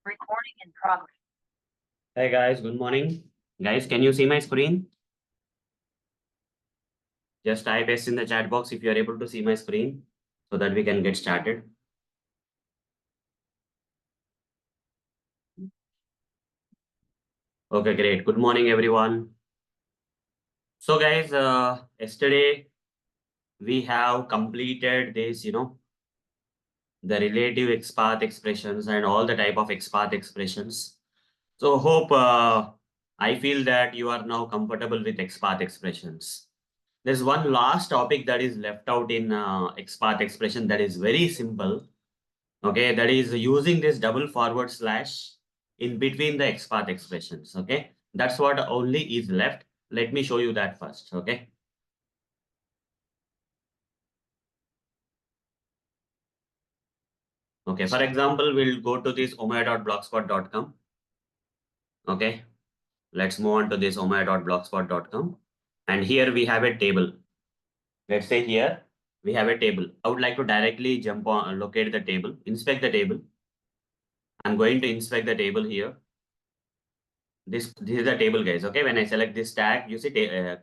Recording in progress. Hey guys, good morning. Guys, can you see my screen? Just type yes in the chat box if you are able to see my screen so that we can get started. Okay, great. Good morning, everyone. So guys, yesterday we have completed this, the relative XPath expressions and all the type of XPath expressions. So hope I feel that you are now comfortable with XPath expressions. There's one last topic that is left out in XPath expression that is very simple. Okay, that is using this double forward slash in between the XPath expressions. Okay, that's what only is left. Let me show you that first. Okay. Okay, for example, we'll go to this omaya.blogspot.com. Okay, let's move on to this omaya.blogspot.com. And here we have a table. Let's say here we have a table. I would like to directly jump on, locate the table, inspect the table. I'm going to inspect the table here. This is the table, guys. Okay, when I select this tag, you see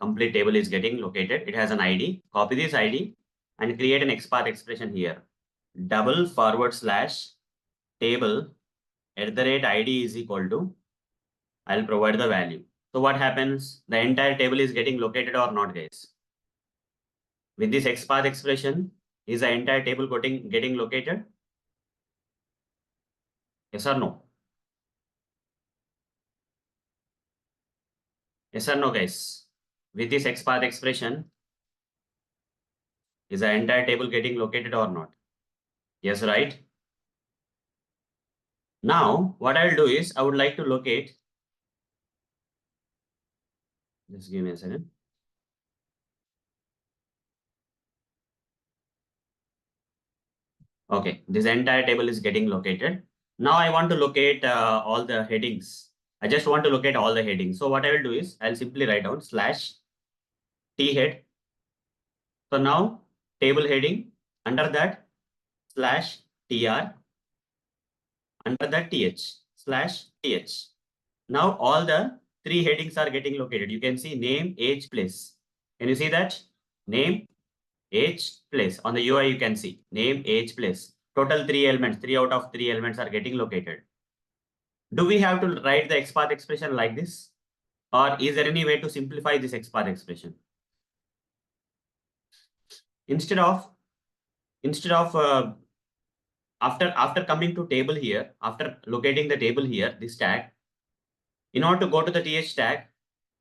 complete table is getting located. It has an ID. Copy this ID and create an XPath expression here. Double forward slash table @ID is equal to, I'll provide the value. So what happens? The entire table is getting located or not, guys? With this XPath expression, is the entire table getting located? Yes or no? Yes or no, guys? With this XPath expression, is the entire table getting located or not? Yes, right? Now, what I'll do is I would like to locate. Just give me a second. Okay, this entire table is getting located. Now I want to locate all the headings. I just want to locate all the headings. So what I will do is I'll simply write down slash t head. So now table heading, under that slash tr, under that th slash th. Now all the three headings are getting located. You can see name, age, place. Can you see that? Name, age, place. On the UI, you can see name, age, place. Total 3 elements, 3 out of 3 elements are getting located. Do we have to write the XPath expression like this? Or is there any way to simplify this XPath expression? Instead of after coming to table here, after locating the table here, this tag, in order to go to the th tag,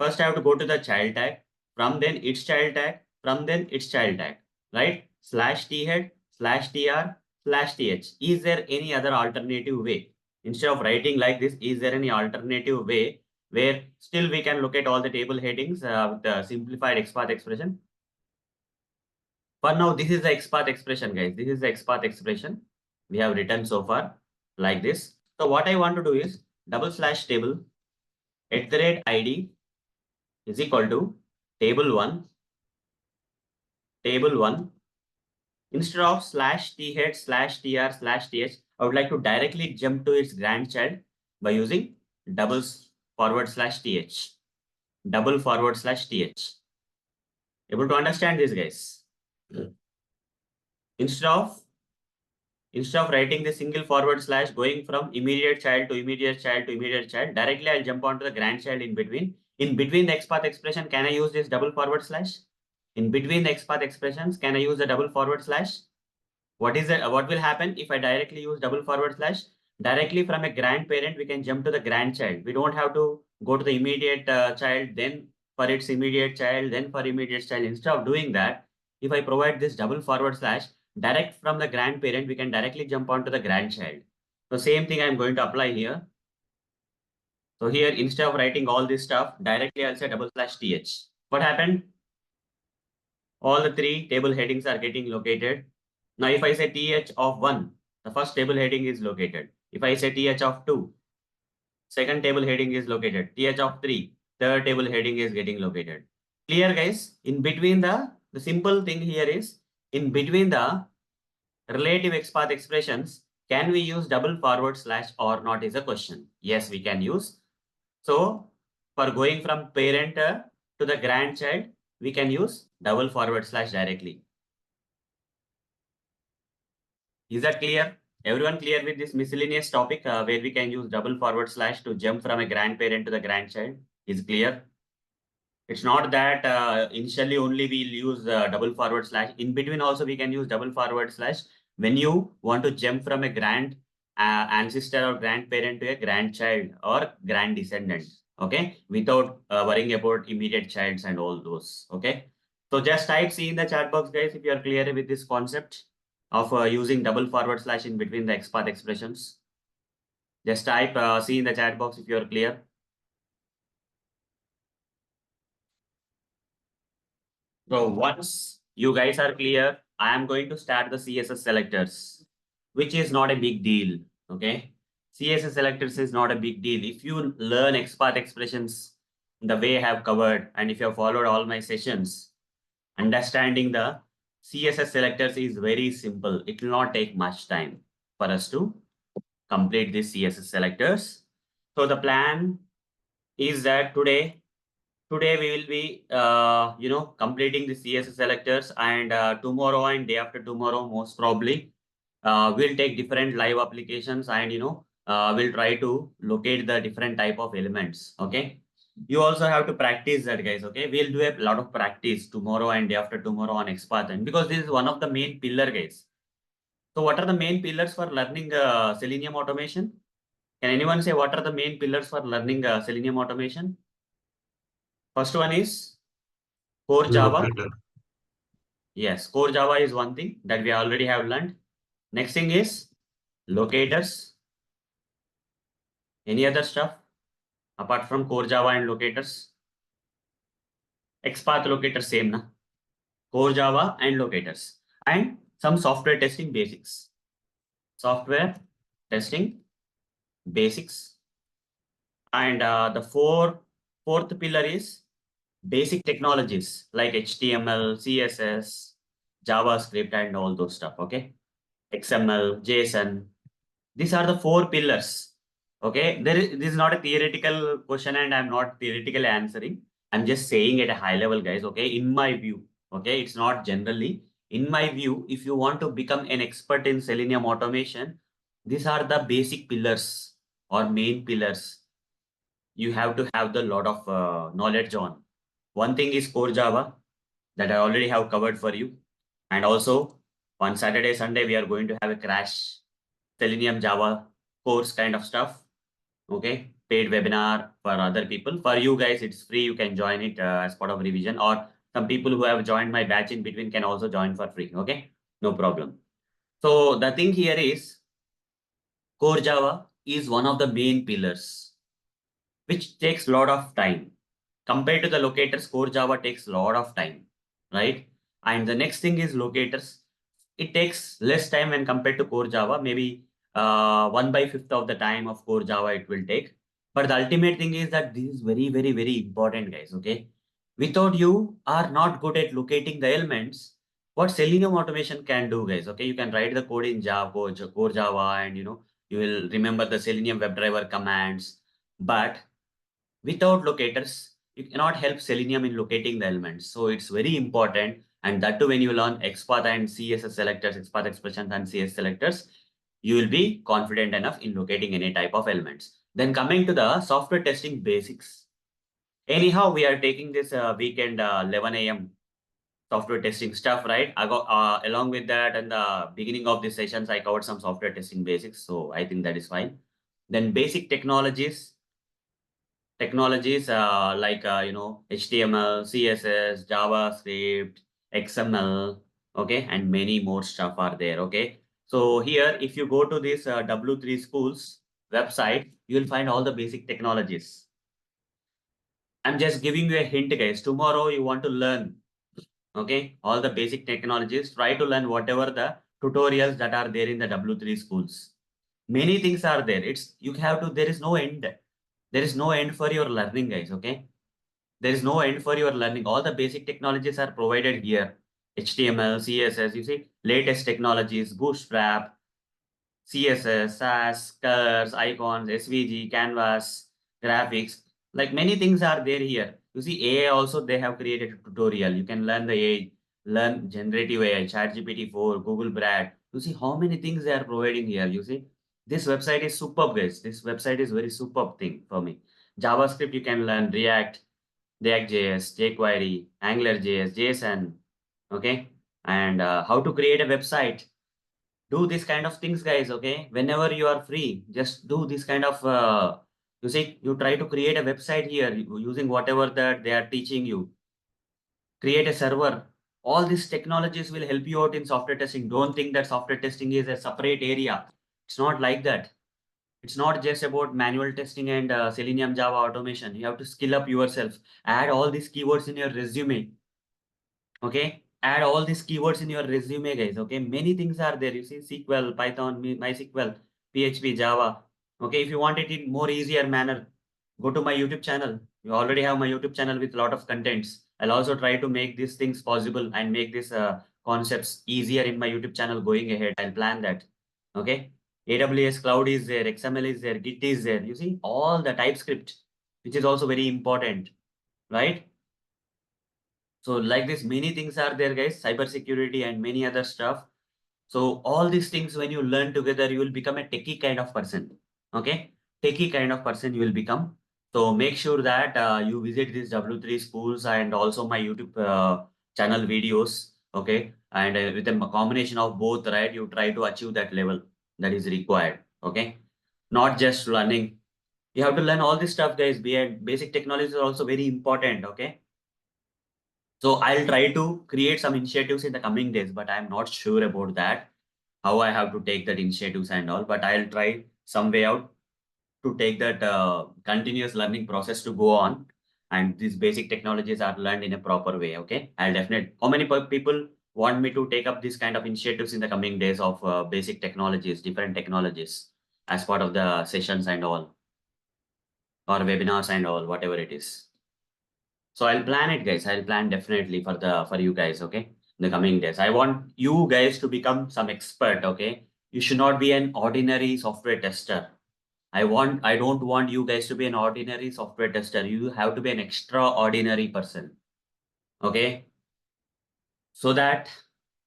first I have to go to the child tag, from then its child tag, from then its child tag, right? Slash t head, slash tr, slash th. Is there any other alternative way? Instead of writing like this, is there any alternative way where still we can look at all the table headings with the simplified XPath expression? For now, this is the XPath expression, guys. This is the XPath expression we have written so far like this. So what I want to do is double slash table @ID is equal to table1. Instead of slash t head slash tr slash th, I would like to directly jump to its grandchild by using double forward slash th. Double forward slash th. Able to understand this, guys? Instead of writing the single forward slash going from immediate child to immediate child to immediate child, directly I'll jump onto the grandchild in between. In between the XPath expression, can I use this double forward slash? In between the XPath expressions, can I use the double forward slash? What will happen if I directly use double forward slash? Directly from a grandparent, we can jump to the grandchild. We don't have to go to the immediate child, then for its immediate child, then for immediate child. Instead of doing that, if I provide this double forward slash, direct from the grandparent, we can directly jump onto the grandchild. So same thing I'm going to apply here. So here, instead of writing all this stuff, directly I'll say double slash th. What happened? All the three table headings are getting located. Now, if I say th of 1, the first table heading is located. If I say th of 2, second table heading is located. Th of 3, third table heading is getting located. Clear, guys? In between the simple thing here is, in between the relative XPath expressions, Can we use double forward slash or not is a question. Yes, we can use. So for going from parent to the grandchild, we can use double forward slash directly. Is that clear? Everyone clear with this miscellaneous topic where we can use double forward slash to jump from a grandparent to the grandchild? Is clear? It's not that initially only we'll use double forward slash. In between also we can use double forward slash when you want to jump from a grand ancestor or grandparent to a grandchild or grand descendant. Okay, without worrying about immediate childs and all those. Okay, so just type C in the chat box, guys, if you are clear with this concept of using double forward slash in between the XPath expressions. Just type C in the chat box if you are clear. So once you guys are clear, I am going to start the CSS selectors, which is not a big deal. Okay. CSS selectors is not a big deal. If you learn XPath expressions the way I have covered, and if you have followed all my sessions, understanding the CSS selectors is very simple. It will not take much time for us to complete these CSS selectors. So the plan is that today we will be completing the CSS selectors, and tomorrow and day after tomorrow most probably we'll take different live applications, and we'll try to locate the different type of elements. Okay, you also have to practice that, guys. Okay, we'll do a lot of practice tomorrow and day after tomorrow on XPath, and because this is one of the main pillar, guys. So what are the main pillars for learning Selenium automation? Can anyone say what are the main pillars for learning Selenium automation? First one is core Java. Yes, core Java is one thing that we already have learned. Next thing is locators. Any other stuff apart from core Java and locators? XPath locator same na? Core Java and locators. And some software testing basics. Software testing basics. And the fourth pillar is basic technologies like HTML, CSS, JavaScript, and all those stuff. Okay. XML, JSON. These are the four pillars. Okay. This is not a theoretical question, and I'm not theoretically answering. I'm just saying at a high level, guys. Okay. In my view. Okay. It's not generally. In my view, if you want to become an expert in Selenium automation, these are the basic pillars or main pillars you have to have the lot of knowledge on. One thing is core Java that I already have covered for you. And also on Saturday, Sunday, we are going to have a crash Selenium Java course kind of stuff. Okay. Paid webinar for other people. For you guys, it's free. You can join it as part of revision, or some people who have joined my batch in between can also join for free. Okay. No problem. So the thing here is core Java is one of the main pillars, which takes a lot of time. Compared to the locators, core Java takes a lot of time, right? And the next thing is locators. It takes less time when compared to core Java, maybe 1/5 of the time of core Java it will take. But the ultimate thing is that this is very, very, very important, guys. Okay. Without you are not good at locating the elements, what Selenium automation can do, guys. Okay. You can write the code in Java, core Java, and you will remember the Selenium WebDriver commands. But without locators, you cannot help Selenium in locating the elements. So it's very important. And that too, when you learn XPath and CSS selectors, XPath expressions and CSS selectors, you will be confident enough in locating any type of elements. Then coming to the software testing basics. Anyhow, we are taking this weekend 11 a.m. software testing stuff, right? I got along with that, and the beginning of the sessions, I covered some software testing basics. So I think that is fine. Then basic technologies like HTML, CSS, JavaScript, XML, okay, and many more stuff are there. Okay, so here if you go to this W3 Schools website, you will find all the basic technologies. I'm just giving you a hint, guys. Tomorrow you want to learn, okay, all the basic technologies. Try to learn whatever the tutorials that are there in the W3 Schools. Many things are there. You have to. There is no end. There is no end for your learning, guys. Okay. There is no end for your learning. All the basic technologies are provided here. HTML, CSS, you see, latest technologies, Bootstrap, CSS, SAS, colors, icons, SVG, canvas, graphics. Like many things are there here. You see, AI also they have created a tutorial. You can learn the AI, learn generative AI, ChatGPT 4, Google Brad. You see how many things they are providing here. You see, this website is superb, guys. This website is very superb thing for me. JavaScript you can learn React, React.js, jQuery, AngularJS, JSON. Okay, and how to create a website, do this kind of things, guys. Okay, whenever you are free, just do this kind of you see, you try to create a website here using whatever that they are teaching you. Create a server. All these technologies will help you out in software testing. Don't think that software testing is a separate area. It's not like that. It's not just about manual testing and Selenium Java automation. You have to skill up yourself. Add all these keywords in your resume. Okay, add all these keywords in your resume, guys. Okay, many things are there. You see, SQL, Python, MySQL, PHP, Java. Okay, if you want it in more easier manner, go to my YouTube channel. You already have my YouTube channel with a lot of contents. I'll also try to make these things possible and make these concepts easier in my YouTube channel going ahead. I'll plan that. Okay, AWS cloud is there, XML is there, Git is there. You see all the TypeScript, which is also very important, right? So like this, many things are there, guys, cybersecurity and many other stuff. So all these things, when you learn together, you will become a techie kind of person. Okay, techie kind of person you will become. So make sure that you visit these W3 schools and also my YouTube channel videos. Okay, and with a combination of both, right, you try to achieve that level that is required. Okay, not just learning. You have to learn all this stuff, guys. Basic technologies are also very important. Okay, so I'll try to create some initiatives in the coming days, but I'm not sure about that, how I have to take that initiatives and all, but I'll try some way out to take that continuous learning process to go on. And these basic technologies are learned in a proper way. Okay, I'll definitely. How many people want me to take up these kind of initiatives in the coming days of basic technologies, different technologies as part of the sessions and all, or webinars and all, whatever it is? So I'll plan it, guys. I'll plan definitely for you guys, okay? In the coming days. I want you guys to become some expert, okay? You should not be an ordinary software tester. I don't want you guys to be an ordinary software tester. You have to be an extraordinary person. Okay? So that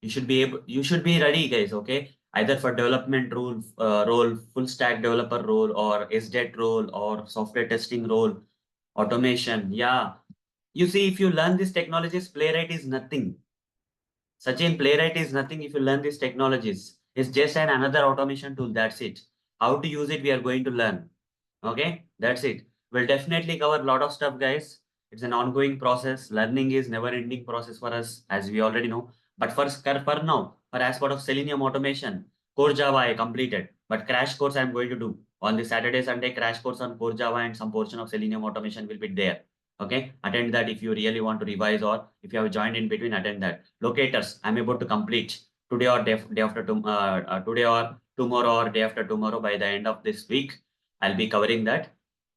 you should be ready, guys, okay? Either for development role, full stack developer role, or SDET role, or software testing role, automation. Yeah, you see, if you learn these technologies, Playwright is nothing. Sachin, Playwright is nothing if you learn these technologies. It's just another automation tool. That's it. How to use it, we are going to learn. Okay, that's it. We'll definitely cover a lot of stuff, guys. It's an ongoing process. Learning is never-ending process for us, as we already know. But for now, for as part of Selenium automation, Core Java I completed. But crash course I'm going to do on the Saturday, Sunday crash course on Core Java, and some portion of Selenium automation will be there. Okay, attend that if you really want to revise, or if you have joined in between, attend that. Locators, I'm about to complete today or day after today or tomorrow or day after tomorrow. By the end of this week, I'll be covering that,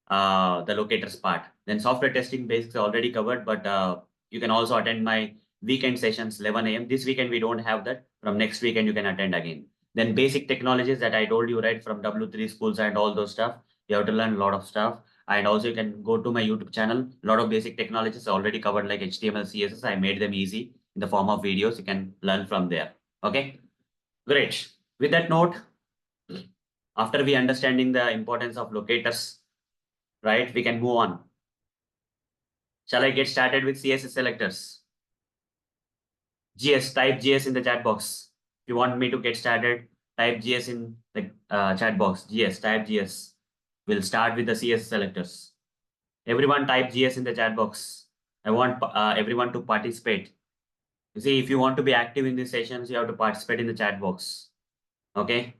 the locators part. Then software testing basics already covered, but you can also attend my weekend sessions 11 a.m. This weekend we don't have that. From next weekend you can attend again. Then basic technologies that I told you, right, from W3 schools and all those stuff. You have to learn a lot of stuff. And also you can go to my YouTube channel. A lot of basic technologies already covered, like HTML, CSS. I made them easy in the form of videos. You can learn from there. Okay, great. With that note, after we understanding the importance of locators, right, we can move on. Shall I get started with CSS selectors? GS, type GS in the chat box. If you want me to get started, type GS in the chat box. GS, type GS. We'll start with the CSS selectors. Everyone type GS in the chat box. I want everyone to participate. You see, if you want to be active in these sessions, you have to participate in the chat box. Okay?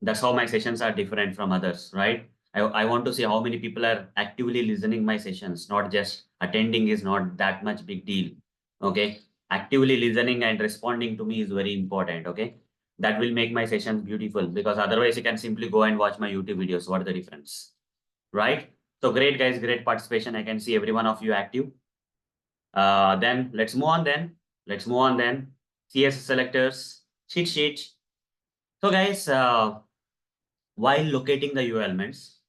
That's how my sessions are different from others, right? I want to see how many people are actively listening my sessions, not just attending is not that much big deal. Okay, actively listening and responding to me is very important. Okay, that will make my sessions beautiful, because otherwise you can simply go and watch my YouTube videos. What are the difference, right? So great, guys, great participation. I can see every one of you active. Then let's move on. Let's move on. CSS selectors, cheat sheet. So guys, while locating the URL elements.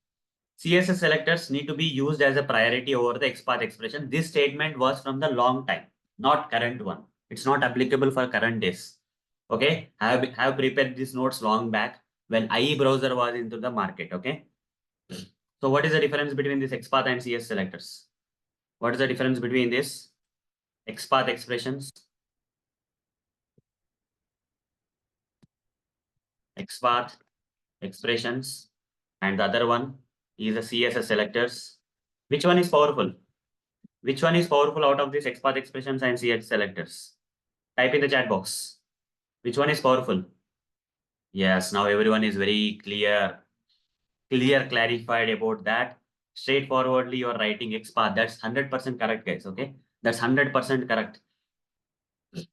CSS selectors need to be used as a priority over the XPath expression. This statement was from the long time, not current one. It's not applicable for current days. Okay, have prepared these notes long back when IE browser was into the market. Okay, so what is the difference between this XPath and CS selectors? What is the difference between this XPath expressions, XPath expressions, and the other one is the CSS selectors? Which one is powerful? Which one is powerful out of these XPath expressions and CSS selectors? Type in the chat box. Which one is powerful? Yes, now everyone is very clarified about that. Straightforwardly, you are writing XPath. That's 100% correct, guys. Okay, that's 100% correct.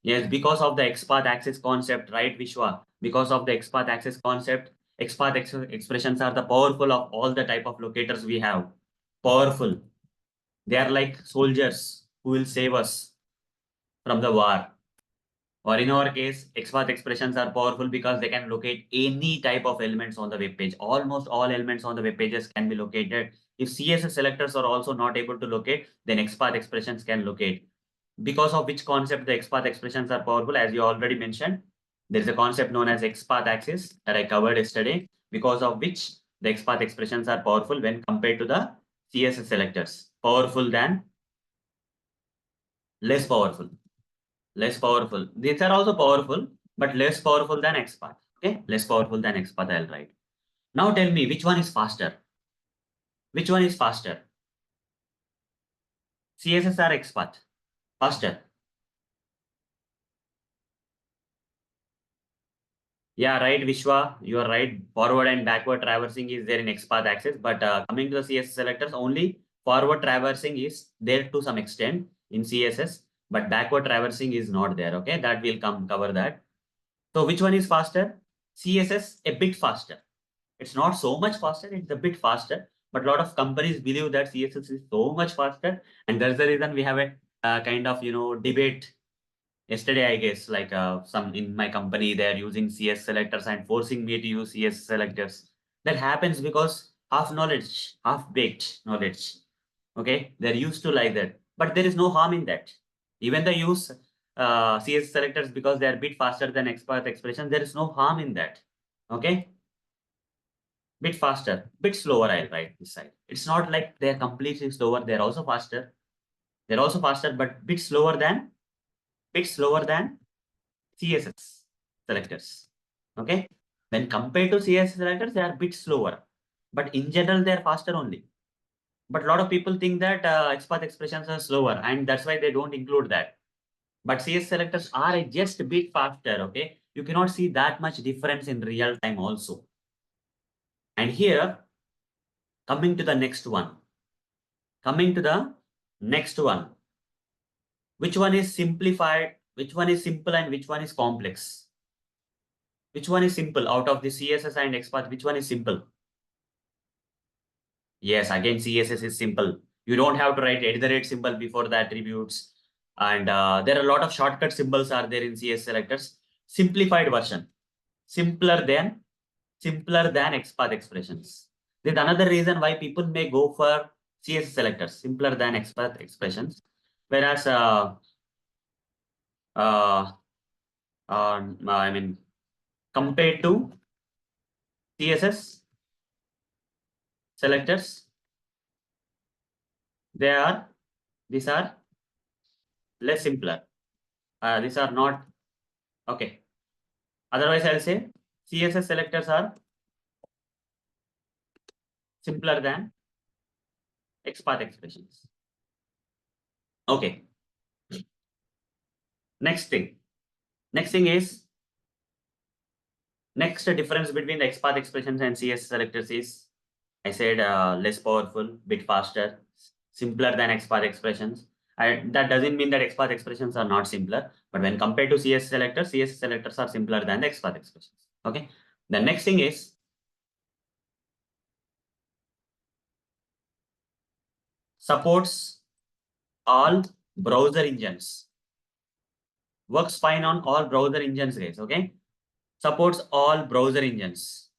Yes, because of the XPath access concept, right, Vishwa? Because of the XPath access concept, expressions are the powerful of all the type of locators we have. Powerful. They are like soldiers who will save us from the war. Or in our case, XPath expressions are powerful because they can locate any type of elements on the web page. Almost all elements on the web pages can be located. If CSS selectors are also not able to locate, then XPath expressions can locate. Because of which concept the XPath expressions are powerful, as you already mentioned, there is a concept known as XPath axis that I covered yesterday, because of which the XPath expressions are powerful when compared to the CSS selectors. Powerful than less powerful. Less powerful. These are also powerful, but less powerful than XPath. Okay, less powerful than XPath, I'll write. Now tell me which one is faster? Which one is faster? CSS or XPath? Faster. Yeah, right, Vishwa. You are right. Forward and backward traversing is there in XPath access, but coming to the CSS selectors, only forward traversing is there to some extent in CSS, but backward traversing is not there. Okay, that will cover that. So which one is faster? CSS a bit faster. It's not so much faster, it's a bit faster, but a lot of companies believe that CSS is so much faster, and that's the reason we have a kind of debate yesterday, I guess, like some in my company, they're using CS selectors and forcing me to use CS selectors. That happens because half knowledge, half baked knowledge. Okay, they're used to like that, but there is no harm in that. Even they use CS selectors because they are a bit faster than XPath expression. There is no harm in that. Okay, bit faster, bit slower. I'll write this side. It's not like they're completely slower. They're also faster. They're also faster, but bit slower than CSS selectors. Okay. When compared to CSS selectors, they are a bit slower, but in general, they are faster only. But a lot of people think that XPath expressions are slower, and that's why they don't include that. But CS selectors are just a bit faster. Okay. You cannot see that much difference in real time also. And here, coming to the next one. Coming to the next one. Which one is simplified? Which one is simple and which one is complex? Which one is simple out of the CSS and XPath? Which one is simple? Yes, again, CSS is simple. You don't have to write @ symbol before the attributes. And there are a lot of shortcut symbols are there in CS selectors. Simplified version. Simpler than XPath expressions. There's another reason why people may go for CSS selectors, simpler than XPath expressions. Whereas, I mean, compared to CSS selectors, these are less simpler. These are not okay. Otherwise, I'll say CSS selectors are simpler than XPath expressions. Okay. Next thing. Next thing is next difference between the XPath expressions and CSS selectors is I said less powerful, bit faster, simpler than XPath expressions. That doesn't mean that XPath expressions are not simpler, but when compared to CSS selectors are simpler than the XPath expressions. Okay. The next thing is supports all browser engines. Works fine on all browser engines, guys. Okay. Supports all browser engines.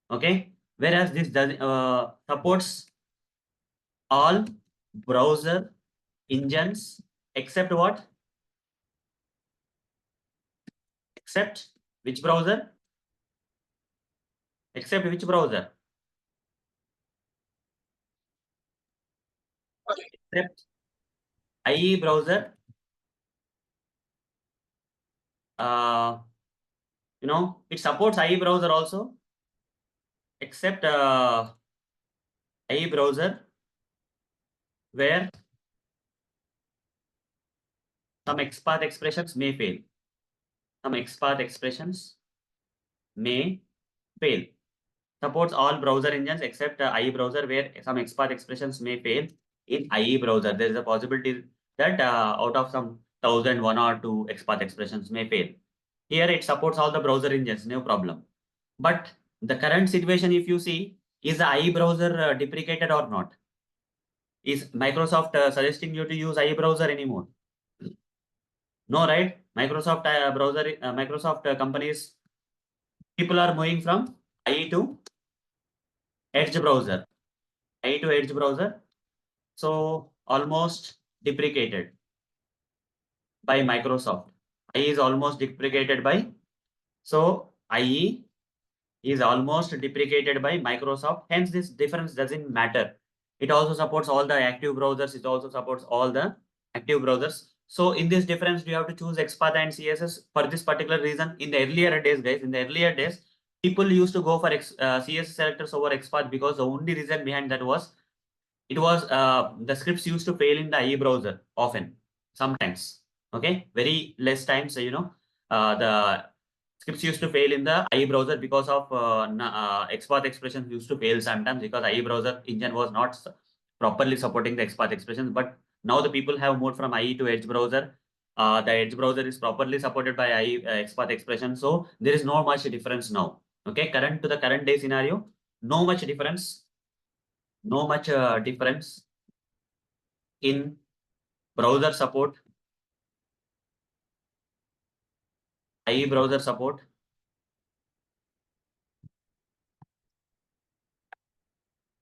Okay. whereas this does supports all browser engines except what? Except which browser? Except which browser? Except IE browser. Uh, it supports IE browser also, except IE browser where some XPath expressions may fail. Some XPath expressions may fail. Supports all browser engines except IE browser where some XPath expressions may fail in IE browser. There is a possibility that out of some 1000, one or two XPath expressions may fail. Here it supports all the browser engines, no problem. But the current situation, if you see, is the IE browser deprecated or not? Is Microsoft suggesting you to use IE browser anymore? No, right? Microsoft companies, people are moving from IE to Edge browser. IE to Edge browser. So almost deprecated by Microsoft. IE is almost deprecated by. So IE is almost deprecated by Microsoft. Hence, this difference doesn't matter. It also supports all the active browsers. It also supports all the active browsers. So in this difference, you have to choose XPath and CSS for this particular reason. In the earlier days, guys, people used to go for CSS selectors over XPath because the only reason behind that was the scripts used to fail in the IE browser often, sometimes. Okay, very less times. The scripts used to fail in the IE browser because of XPath expressions used to fail sometimes because IE browser engine was not properly supporting the XPath expressions. But now the people have moved from IE to Edge browser. The Edge browser is properly supported by IE XPath expression, so there is no much difference now. Okay, current to the current day scenario, no much difference, no much difference in browser support, IE browser support,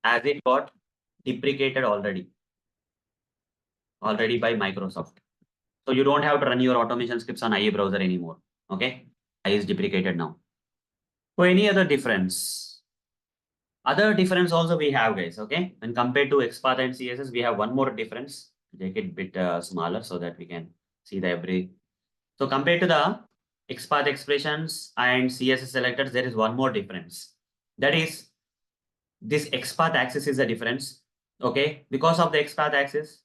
as it got deprecated already by Microsoft. So you don't have to run your automation scripts on IE browser anymore. Okay, IE is deprecated now. So any other difference? Other difference also we have, guys. Okay, when compared to XPath and CSS, we have one more difference. Make it a bit smaller so that we can see the every. So compared to the XPath expressions and CSS selectors, there is one more difference. That is, this XPath axis is a difference. Okay, because of the XPath axis,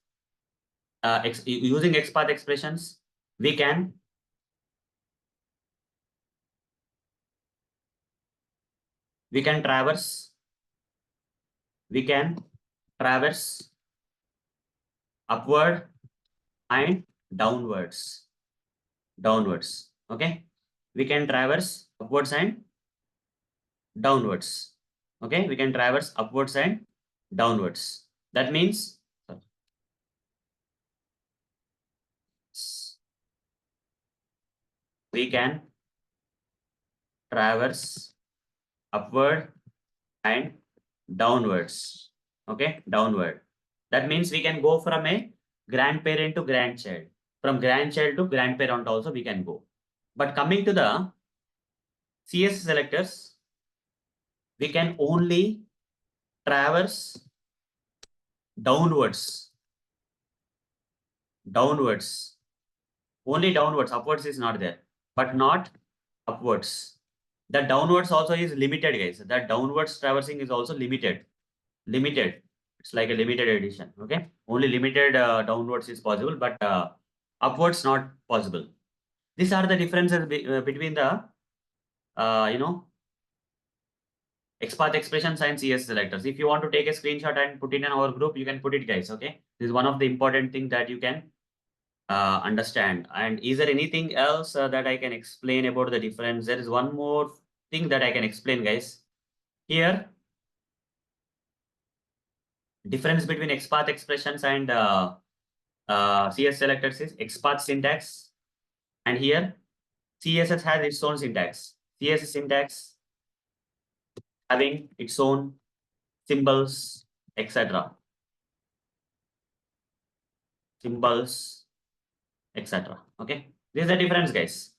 using XPath expressions, we can traverse upward and downwards. Okay, we can traverse upwards and downwards. Okay, we can traverse upwards and downwards. That means we can traverse upward and downwards. Okay, downward. That means we can go from a grandparent to grandchild. From grandchild to grandparent also we can go. But coming to the CSS selectors, we can only traverse downwards. Only downwards. Upwards is not there, but not upwards. The downwards also is limited, guys. That downwards traversing is also limited. It's like a limited edition. Okay, only limited downwards is possible, but upwards not possible. These are the differences between the uh, you know XPath expressions and CS selectors. If you want to take a screenshot and put it in our group, you can put it, guys. Okay, this is one of the important things that you can understand. And is there anything else that I can explain about the difference? There is one more thing that I can explain, guys. Here, difference between XPath expressions and CS selectors is XPath syntax, and here CSS has its own syntax. CSS syntax having its own symbols, etc. Symbols, etc. Okay, this is the difference, guys.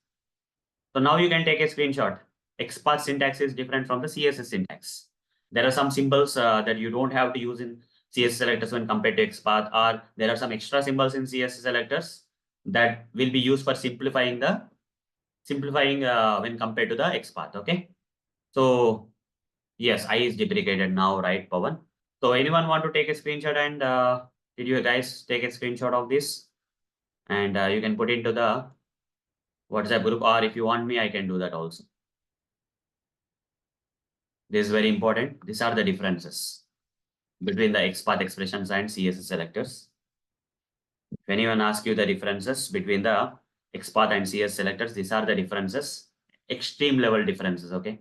So now you can take a screenshot. XPath syntax is different from the CSS syntax. There are some symbols that you don't have to use in CSS selectors when compared to XPath, or there are some extra symbols in CSS selectors that will be used for simplifying when compared to the XPath. Okay, so yes, I is deprecated now, right, Pawan? So anyone want to take a screenshot, and did you guys take a screenshot of this? And you can put into the WhatsApp group, or if you want me, I can do that also. This is very important. These are the differences between the XPath expressions and CSS selectors. If anyone asks you the differences between the XPath and CSS selectors, these are the differences, extreme level differences. Okay.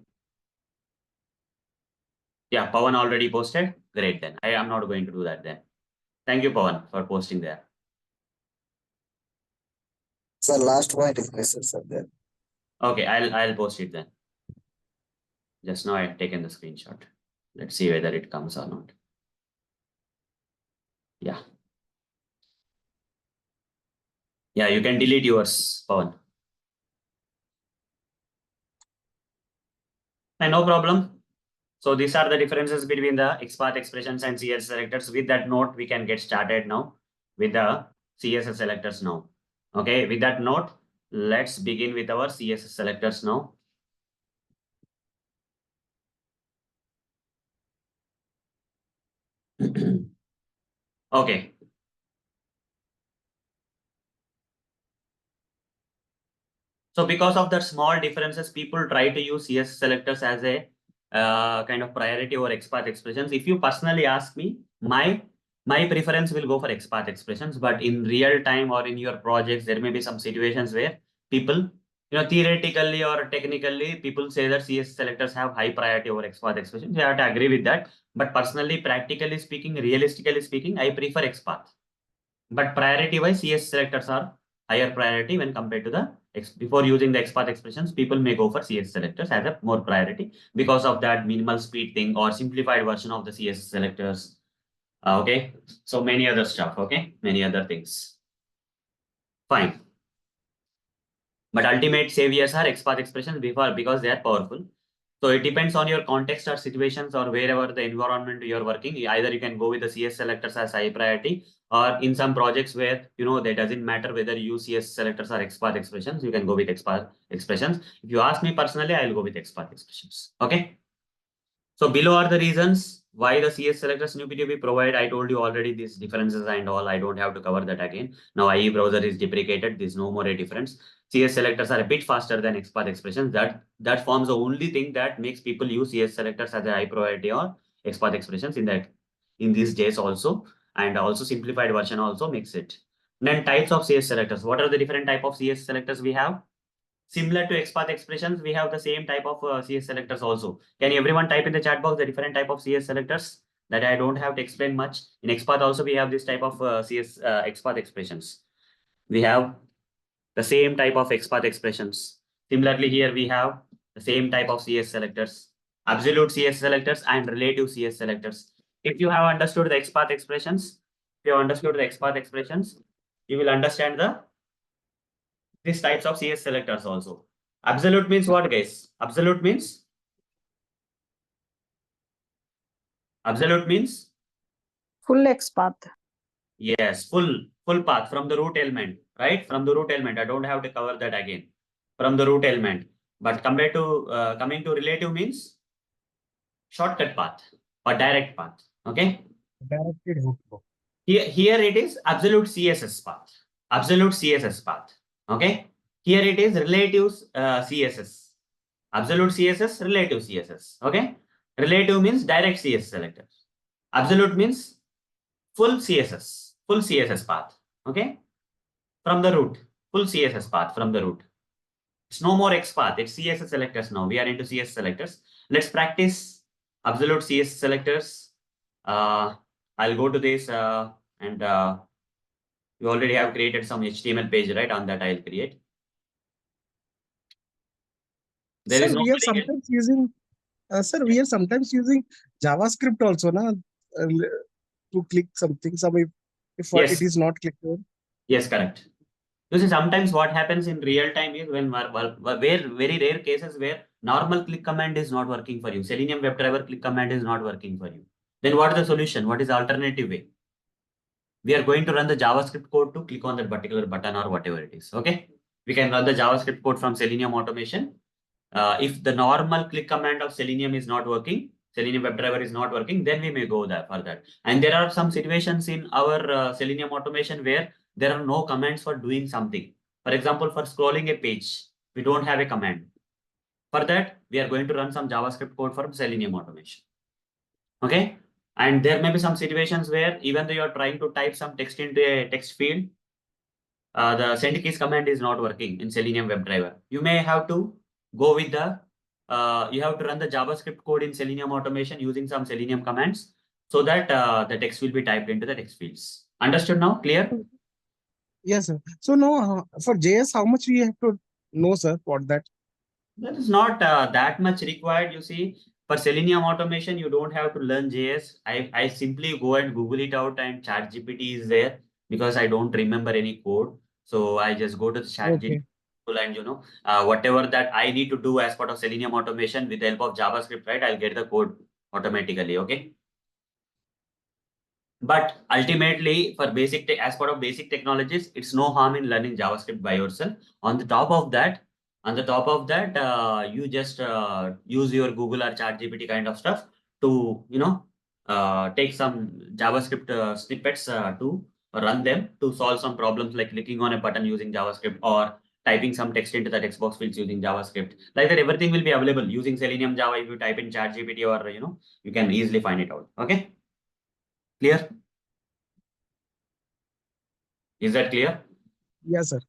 Yeah, Pawan already posted. Great, then I am not going to do that then. Thank you, Pawan, for posting there. Sir, last point is missing, sir. There. Okay, I'll post it then. Just now I have taken the screenshot. Let's see whether it comes or not. Yeah. Yeah, you can delete yours, Pawan. And no problem. So these are the differences between the XPath expressions and CSS selectors. With that note, we can get started now with the CSS selectors now. Okay, with that note, let's begin with our CSS selectors now. Okay. So because of the small differences, people try to use CSS selectors as a kind of priority over XPath expressions. If you personally ask me, my preference will go for XPath expressions, but in real time or in your projects, there may be some situations where people, theoretically or technically, people say that CSS selectors have high priority over XPath expressions. You have to agree with that. But personally, practically speaking, realistically speaking, I prefer XPath. But priority-wise, CS selectors are higher priority when compared to the before using the XPath expressions. People may go for CS selectors as a more priority because of that minimal speed thing or simplified version of the CS selectors. Okay, so many other stuff. Okay, many other things. Fine. But ultimate saviors are XPath expressions because they are powerful. So it depends on your context or situations or wherever the environment you're working. Either you can go with the CS selectors as high priority, or in some projects where that doesn't matter whether you use CS selectors or XPath expressions, you can go with XPath expressions. If you ask me personally, I'll go with XPath expressions. Okay. So below are the reasons why the CS selectors need to be provided. I told you already these differences and all. I don't have to cover that again. Now IE browser is deprecated. There's no more a difference. CS selectors are a bit faster than XPath expressions. That forms the only thing that makes people use CS selectors as a high priority or XPath expressions in these days also. And also simplified version also makes it. Then types of CS selectors. What are the different type of CS selectors we have? Similar to XPath expressions, we have the same type of CS selectors also. Can everyone type in the chat box the different type of CS selectors that I don't have to explain much? In XPath also, we have this type of XPath expressions. We have the same type of XPath expressions. Similarly, here we have the same type of CS selectors, absolute CS selectors and relative CS selectors. If you have understood the XPath expressions, you will understand these types of CS selectors also. Absolute means what, guys? Absolute means full XPath. Yes, full path from the root element, right? From the root element. I don't have to cover that again. From the root element. But compared to coming to relative means shortcut path or direct path. Okay. Directed hook. Here it is absolute CSS path. Absolute CSS path. Okay. Here it is relative CSS. Absolute CSS, relative CSS. Okay. Relative means direct CSS selector. Absolute means full CSS path. Okay. From the root, full CSS path from the root. It's no more X path. It's CSS selectors now. We are into CSS selectors. Let's practice absolute CSS selectors. I'll go to this and you already have created some HTML page, right? On that I'll create. There Sir, is no we are sometimes using Sir, we are sometimes using JavaScript also, na, to click something. If Yes. it is not clicked on. Yes, correct. You see, sometimes what happens in real time is when where very rare cases where normal click command is not working for you. Selenium WebDriver click command is not working for you. Then what is the solution? What is the alternative way? We are going to run the JavaScript code to click on that particular button or whatever it is. Okay. We can run the JavaScript code from Selenium automation. If the normal click command of Selenium is not working, Selenium WebDriver is not working, then we may go there for that. And there are some situations in our Selenium automation where there are no commands for doing something. For example, for scrolling a page, we don't have a command. For that, we are going to run some JavaScript code for Selenium automation. Okay. And there may be some situations where even though you are trying to type some text into a text field, the send keys command is not working in Selenium WebDriver. You may have to go with you have to run the JavaScript code in Selenium automation using some Selenium commands so that the text will be typed into the text fields. Understood now? Clear? Yes, sir. So now for JS, how much we have to know, sir, for that? That is not that much required. You see, for Selenium automation, you don't have to learn JS. I simply go and Google it out and ChatGPT is there because I don't remember any code. So I just go to the ChatGPT and whatever that I need to do as part of Selenium automation with the help of JavaScript, right? I'll get the code automatically. Okay. But ultimately, for as part of basic technologies, it's no harm in learning JavaScript by yourself. On the top of that, you just use your Google or ChatGPT kind of stuff to take some JavaScript snippets to run them to solve some problems like clicking on a button using JavaScript or typing some text into the text box fields using JavaScript. Like that, everything will be available using Selenium Java. If you type in ChatGPT or you can easily find it out. Okay. Clear? Is that clear? Yes, sir.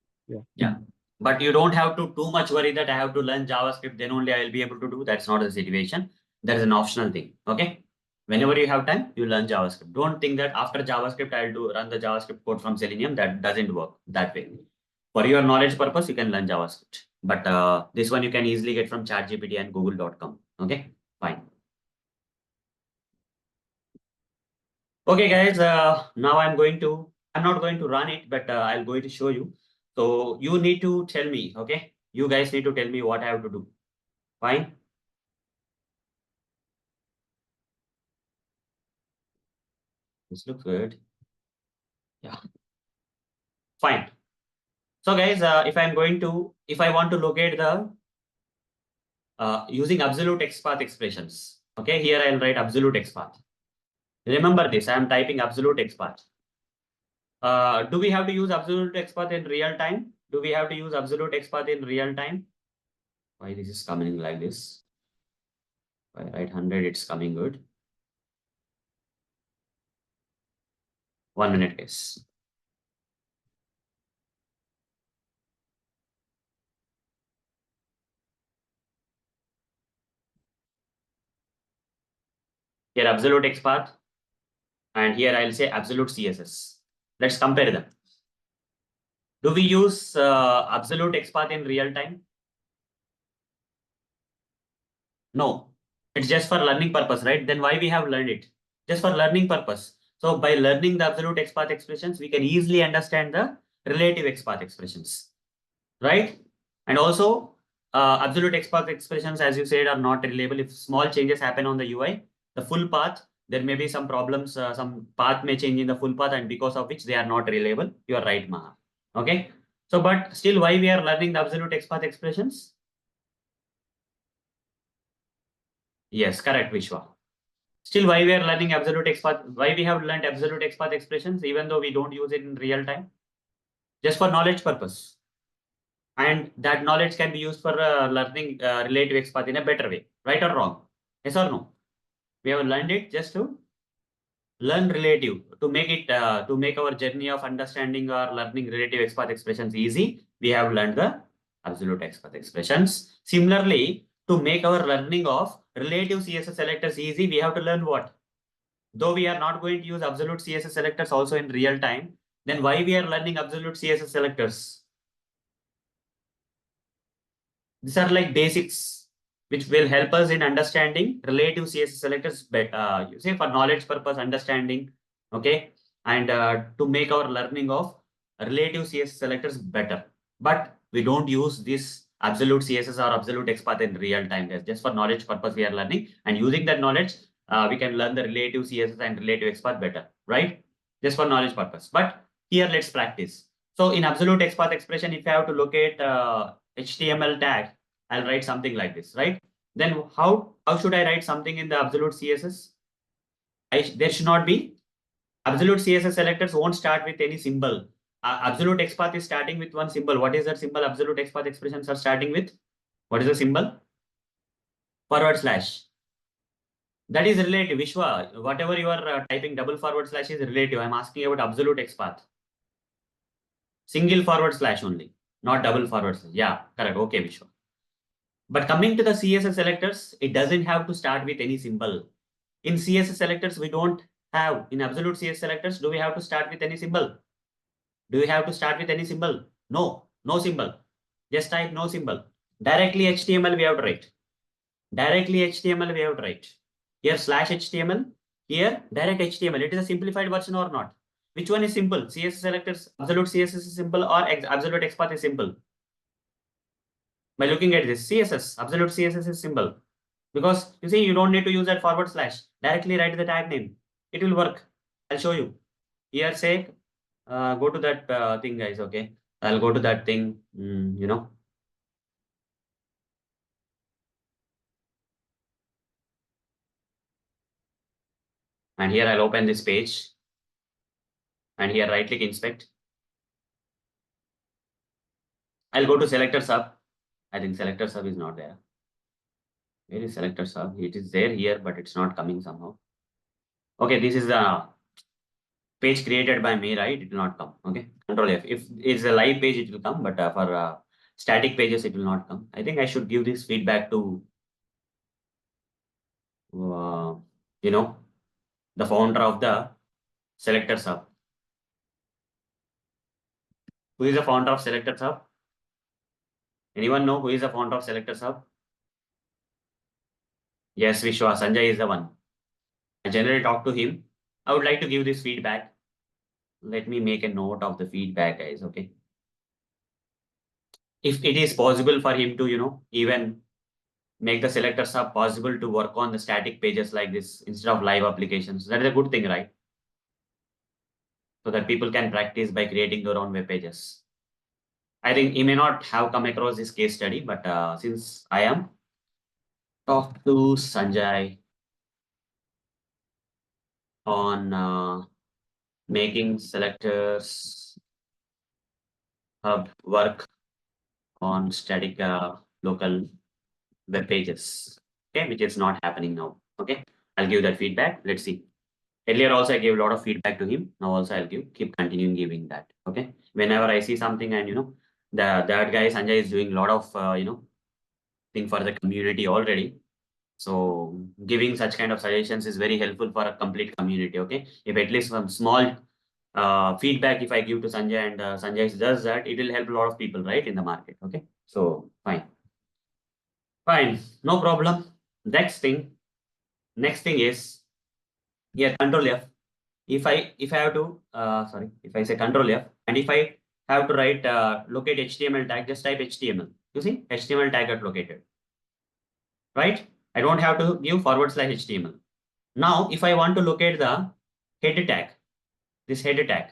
Yeah. But you don't have to too much worry that I have to learn JavaScript, then only I will be able to do. That's not the situation. That is an optional thing. Okay. Whenever you have time, you learn JavaScript. Don't think that after JavaScript, I'll run the JavaScript code from Selenium. That doesn't work that way. For your knowledge purpose, you can learn JavaScript. But this one you can easily get from ChatGPT and Google.com. Okay. Fine. Okay, guys. Now I'm not going to run it, but I'm going to show you. So you need to tell me, okay? You guys need to tell me what I have to do. Fine. This looks good. Yeah. Fine. So guys, if I want to locate the using absolute XPath expressions. Okay, here I'll write absolute XPath. Remember this, I am typing absolute XPath. Do we have to use absolute XPath in real time? Do we have to use absolute XPath in real time? Why this is coming like this? If I write 100, it's coming good. 1 minute, guys. Here absolute XPath, and here I'll say absolute CSS. Let's compare them. Do we use absolute XPath in real time? No, it's just for learning purpose, right? Then why we have learned it? Just for learning purpose. So by learning the absolute XPath expressions, we can easily understand the relative XPath expressions, right? And also absolute XPath expressions, as you said, are not reliable. If small changes happen on the UI, the full path, there may be some problems. Some path may change in the full path, and because of which they are not reliable. You are right, Maha. Okay. So, but still, why we are learning the absolute XPath expressions? Yes, correct, Vishwa. Still, why we are learning absolute XPath? Why we have learned absolute XPath expressions, even though we don't use it in real time? Just for knowledge purpose. And that knowledge can be used for learning relative XPath in a better way, right or wrong? Yes or no? We have learned it just to learn relative, to make it to make our journey of understanding or learning relative XPath expressions easy. We have learned the absolute XPath expressions. Similarly, to make our learning of relative CSS selectors easy, we have to learn what? Though we are not going to use absolute CSS selectors also in real time, then why we are learning absolute CSS selectors? These are like basics. which will help us in understanding relative CSS selectors better. You say for knowledge purpose understanding, okay, and to make our learning of relative CSS selectors better. But we don't use this absolute CSS or absolute XPath in real time, guys. Just for knowledge purpose we are learning, and using that knowledge, we can learn the relative CSS and relative XPath better, right? Just for knowledge purpose. But here let's practice. So in absolute XPath expression, if I have to locate HTML tag, I'll write something like this, right? Then how should I write something in the absolute CSS? There should not be absolute CSS selectors won't start with any symbol. Absolute XPath is starting with one symbol. What is that symbol? Absolute XPath expressions are starting with. What is the symbol? /. That is relative. Vishwa, whatever you are typing double / is relative. I'm asking about absolute XPath. Single / only, not double /. Yeah, correct. Okay, Vishwa. But coming to the CSS selectors, it doesn't have to start with any symbol. In CSS selectors, we don't have. In absolute CSS selectors, do we have to start with any symbol? Do we have to start with any symbol? No, no symbol. Just type no symbol. Directly HTML we have to write. Directly HTML we have to write. Here /HTML, here direct HTML. It is a simplified version or not? Which one is simple? CSS selectors, absolute CSS is simple or absolute XPath is simple? By looking at this, CSS, absolute CSS is simple. Because you see, you don't need to use that /. Directly write the tag name. It will work. I'll show you. Here say, go to that thing, guys. Okay. I'll go to that thing, you know. And here I'll open this page. And here right click inspect. I'll go to selector sub. I think selector sub is not there. Where is selector sub? It is there here, but it's not coming somehow. Okay, this is a page created by me, right? It will not come. Okay, Control F. If it's a live page, it will come, but for static pages, it will not come. I think I should give this feedback to, you know, the founder of the selector sub. Who is the founder of selector sub? Anyone know who is the founder of selector sub? Yes, Vishwa. Sanjay is the one. I generally talk to him. I would like to give this feedback. Let me make a note of the feedback, guys. Okay. If it is possible for him to, you know, even make the selector sub possible to work on the static pages like this instead of live applications, that is a good thing, right? So that people can practice by creating their own web pages. I think he may not have come across this case study, but since I am, talk to Sanjay on making selectors hub work on static local web pages, okay, which is not happening now. Okay, I'll give that feedback. Let's see. Earlier also I gave a lot of feedback to him. Now also I'll keep continuing giving that. Okay, whenever I see something and you know that guy Sanjay is doing a lot of you know thing for the community already. So giving such kind of suggestions is very helpful for a complete community. Okay, if at least some small feedback if I give to Sanjay and Sanjay does that, it will help a lot of people, right, in the market. Okay, so fine, no problem. Next thing is here Control F. If I have to sorry, if I say Control F and if I have to write locate HTML tag, just type HTML. You see HTML tag got located, right? I don't have to give /HTML. Now, if I want to locate the head tag, this head tag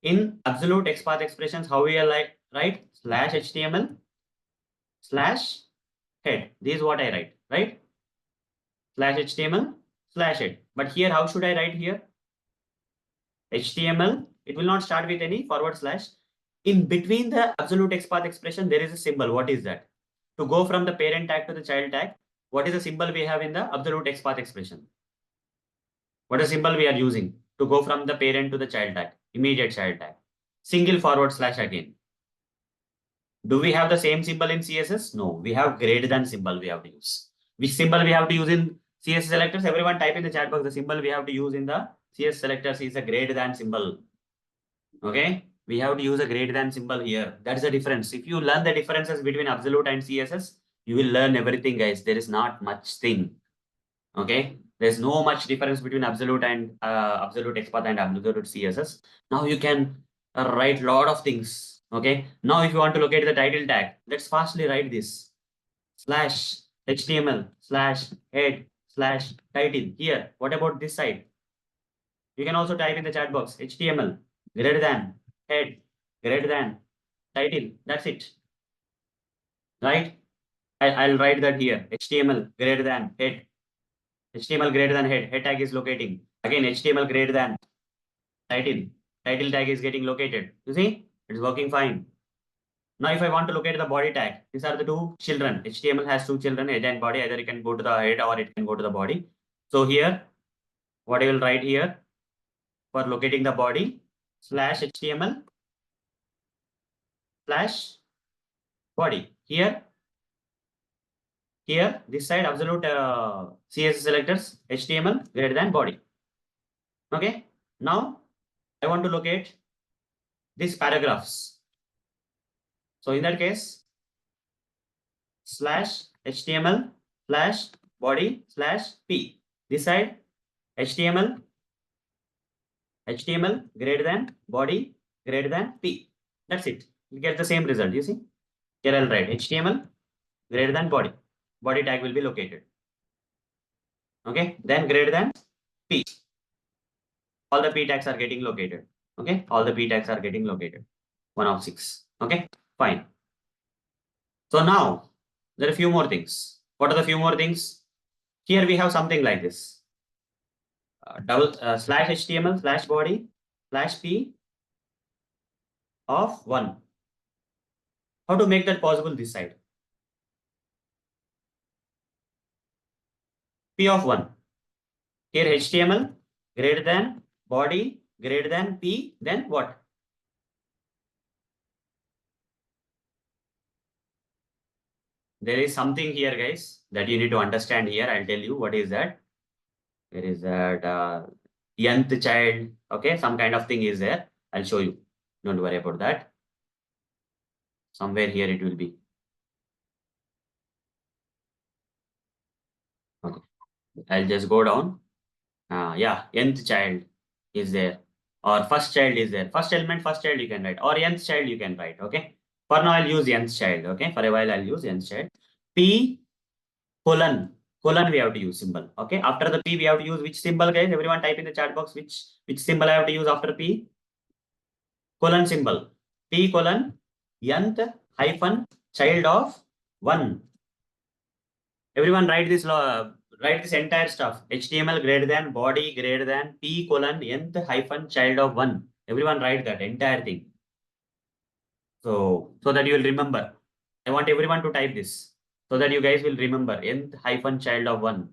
in absolute XPath expressions, how we are like write /HTML /head. This is what I write, right? /HTML /head. But here, how should I write here? HTML. It will not start with any /. In between the absolute XPath expression, there is a symbol. What is that? To go from the parent tag to the child tag, what is the symbol we have in the absolute XPath expression? What is the symbol we are using to go from the parent to the child tag, immediate child tag? Single / again. Do we have the same symbol in CSS? No, we have greater than symbol we have to use. Which symbol we have to use in CSS selectors? Everyone type in the chat box. The symbol we have to use in the CSS selectors is a greater than symbol. Okay, we have to use a greater than symbol here. That's the difference. If you learn the differences between absolute and CSS, You will learn everything, guys. There is not much thing. Okay, there's no much difference between Absolute and Absolute XPath and Absolute CSS. Now you can write lot of things. Okay, now if you want to locate the title tag, let's fastly write this slash HTML slash head slash title here. What about this side? You can also type in the chat box HTML greater than head greater than title. That's it. Right? I'll write that here. HTML greater than head. HTML greater than head. Head tag is locating. Again, HTML greater than title. Title tag is getting located. You see? It's working fine. Now, if I want to locate the body tag, these are the two children. HTML has two children, head and body. Either it can go to the head or it can go to the body. So here, what I will write here for locating the body slash HTML slash body. Here, this side Absolute CSS selectors HTML greater than body. Okay. Now I want to locate these paragraphs. So in that case, slash HTML slash body slash P. This side HTML greater than body greater than P. That's it. You get the same result. You see? Here I'll write HTML greater than body. Body tag will be located. Okay. Then greater than P. All the P tags are getting located. Okay. All the P tags are getting located. 1 of 6. Okay. Fine. So now there are a few more things. What are the few more things? Here we have something like this. Slash HTML slash body slash P of 1. How to make that possible this side? P of 1. Here HTML greater than body greater than P, then what? There is something here, guys, that you need to understand here. I'll tell you what is that. There is that nth child. Okay, some kind of thing is there. I'll show you. Don't worry about that. Somewhere here it will be. Okay. I'll just go down. Yeah, nth child is there. Or first child is there. First element, first child you can write. Or nth child you can write. Okay. For now, I'll use nth child. Okay. For a while, I'll use nth child. P colon we have to use symbol. Okay. After the P, we have to use which symbol, guys? Everyone type in the chat box which symbol I have to use after P. Colon symbol. P colon nth hyphen child of 1. Everyone write this entire stuff. HTML greater than body greater than P colon nth hyphen child of 1. Everyone write that entire thing. So that you will remember. I want everyone to type this so that you guys will remember nth hyphen child of 1.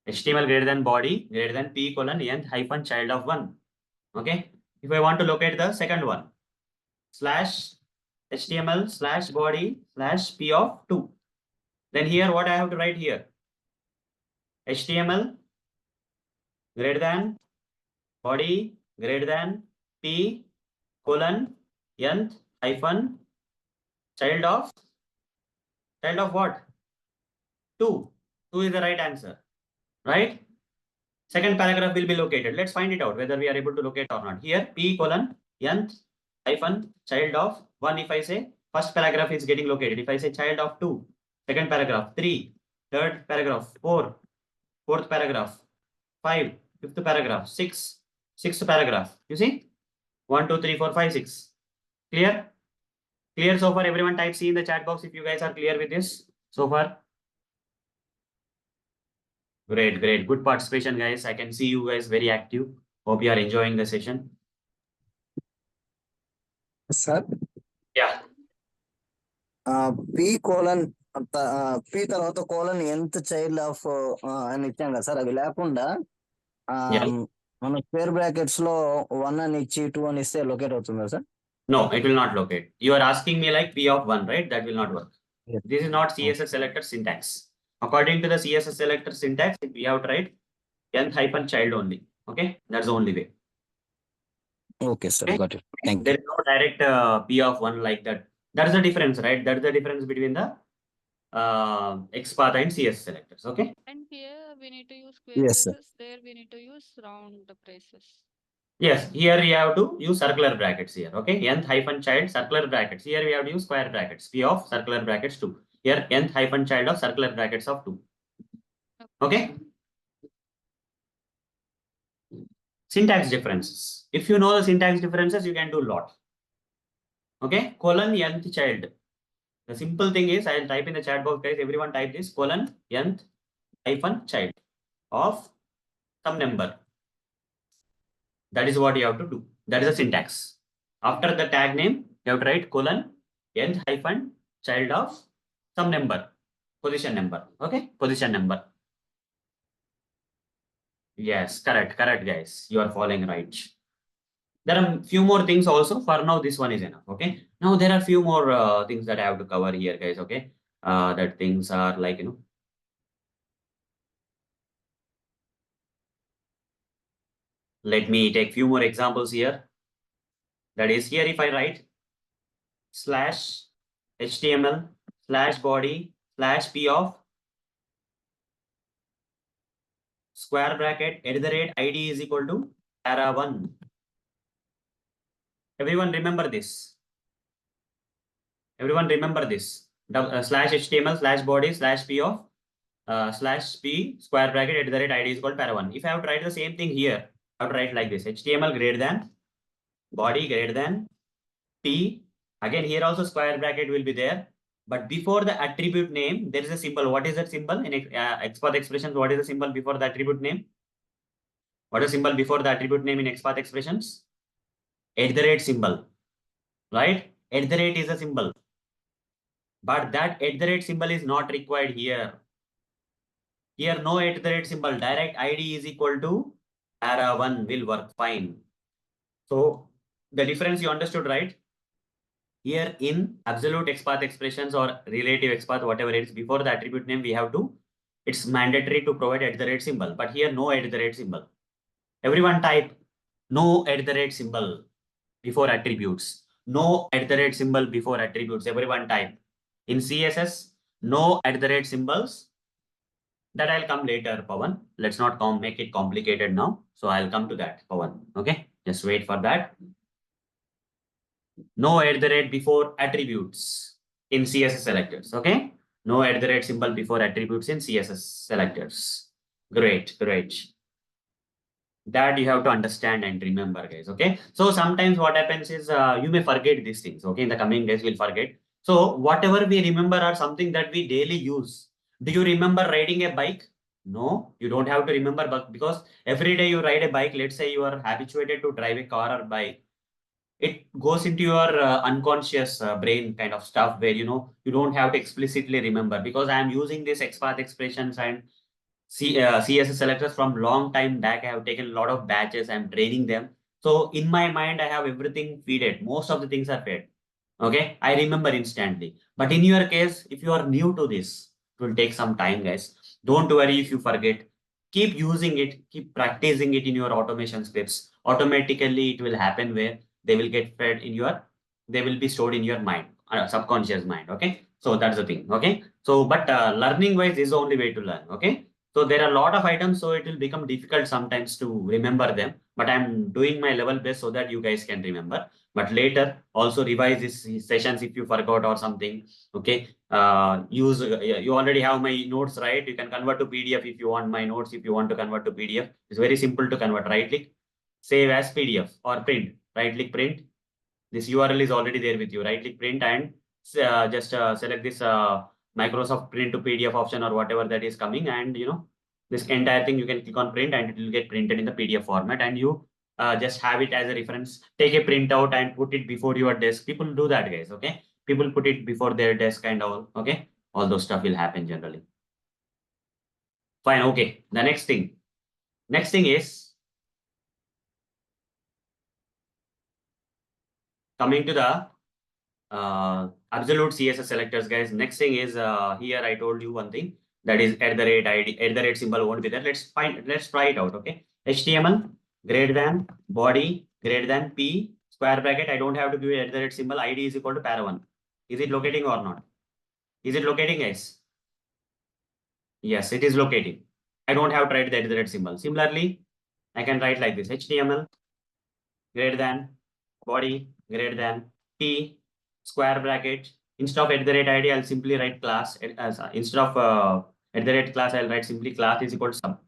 HTML greater than body greater than P colon nth hyphen child of 1. Okay. If I want to locate the second one, slash HTML slash body slash P of 2. Then here what I have to write here? HTML greater than body greater than P colon nth hyphen child of what? 2. 2 is the right answer. Right? Second paragraph will be located. Let's find it out whether we are able to locate or not. Here P colon nth hyphen child of 1. If I say first paragraph is getting located. If I say child of 2, second paragraph 3, third paragraph 4, fourth paragraph 5, fifth paragraph 6, sixth paragraph. You see? 1, 2, 3, 4, 5, 6. Clear? Clear so far? Everyone type C in the chat box if you guys are clear with this so far. Great. Good participation, guys. I can see you guys very active. Hope you are enjoying the session. Sir, Yeah. P colon P తర్వాత colon nth child of అని ఇచ్చాం కదా sir. అవి లేకుండా Yeah. మన square brackets లో 1 అని ఇచ్చి 2 అని ఇస్తే లొకేట్ అవుతుందా sir? No, it will not locate. You are asking me like P of 1, right? That will not work. Yes. This is not CSS selector syntax. According to the CSS selector syntax, we have to write nth hyphen child only. Okay, that's the only way. Okay, sir. Okay. Got it. Thank There you. is no direct P of 1 like that. That is the difference, right? That is the difference between the XPath and CSS selectors. Okay. And here we need to use square Yes, sir. braces. There we need to use round braces. Yes, here we have to use circular brackets here. Okay, nth hyphen child circular brackets. Here we have to use square brackets. P of circular brackets 2. Here nth hyphen child of circular brackets of 2. Okay. Syntax differences. If you know the syntax differences, you can do a lot. Okay, colon nth child. The simple thing is, I will type in the chat box, guys. Everyone type this colon nth hyphen child of some number. That is what you have to do. That is the syntax. After the tag name, you have to write colon nth hyphen child of some number, position number. Okay, position number. Yes, correct, guys. You are following right. There are few more things also. For now, this one is enough. Okay. Now there are few more things that I have to cover here, guys. Okay. That things are like, let me take few more examples here. That is here if I write slash HTML slash body slash p of square bracket @id is equal to para1. Everyone remember this. Everyone remember this. Slash HTML slash body slash p of slash p square bracket @id is called para1. If I have to write the same thing here, I have to write like this: HTML greater than body greater than p. Again, here also square bracket will be there. But before the attribute name, there is a symbol. What is that symbol? In XPath expressions, what is the symbol before the attribute name? What is the symbol before the attribute name in XPath expressions? @ symbol, right? @ is a symbol. But that @ symbol is not required here. Here, no @ symbol. Direct ID is equal to para1 will work fine. So the difference you understood, right? Here in absolute XPath expressions or relative XPath, whatever it is, before the attribute name, we have to, it's mandatory to provide @ symbol. But here, no @ symbol. Everyone type no @ symbol before attributes. No @ symbol before attributes. Everyone type. In CSS, no @ symbols. That I'll come later, Pawan. Let's not make it complicated now. So I'll come to that, Pawan. Okay, just wait for that. No @ before attributes in CSS selectors. Okay, no @ symbol before attributes in CSS selectors. Great. That you have to understand and remember, guys. Okay, so sometimes what happens is you may forget these things. Okay, in the coming days we'll forget. So whatever we remember are something that we daily use. Do you remember riding a bike? No, you don't have to remember, but because every day you ride a bike, let's say you are habituated to drive a car or bike, it goes into your unconscious brain kind of stuff where you don't have to explicitly remember, because I am using this XPath expressions and CSS selectors from long time back. I have taken a lot of batches. I'm training them. So in my mind, I have everything fed. Most of the things are fed. Okay, I remember instantly. But in your case, if you are new to this, it will take some time, guys. Don't worry if you forget. Keep using it. Keep practicing it in your automation scripts. Automatically, it will happen where they will get fed in your, they will be stored in your mind, subconscious mind. Okay, so that's the thing. Okay, so but learning wise is the only way to learn. Okay, so there are a lot of items, so it will become difficult sometimes to remember them. But I'm doing my level best so that you guys can remember. But later also revise these sessions if you forgot or something. Okay, you already have my notes, right? You can convert to PDF if you want my notes. If you want to convert to PDF, it's very simple to convert. Right click, save as PDF or print. Right click, print. This URL is already there with you. Right click, print, and just select this Microsoft print to PDF option or whatever that is coming, and this entire thing you can click on print and it will get printed in the PDF format, and you just have it as a reference. Take a printout and put it before your desk. People do that, guys. Okay, people put it before their desk and all. Okay, all those stuff will happen generally. Fine. Okay, the next thing is coming to the absolute CSS selectors, guys. Next thing is here I told you one thing, that is @ID symbol won't be there. Let's try it out. Okay, HTML greater than body greater than p square bracket. I don't have to give @ symbol. ID is equal to para1. Is it locating or not? Is it locating, guys? Yes, it is locating. I don't have to write the @ symbol. Similarly, I can write like this: HTML greater than body greater than T square bracket. Instead of @id, I'll simply write class. Instead of @class, I'll write simply class is equal to sub.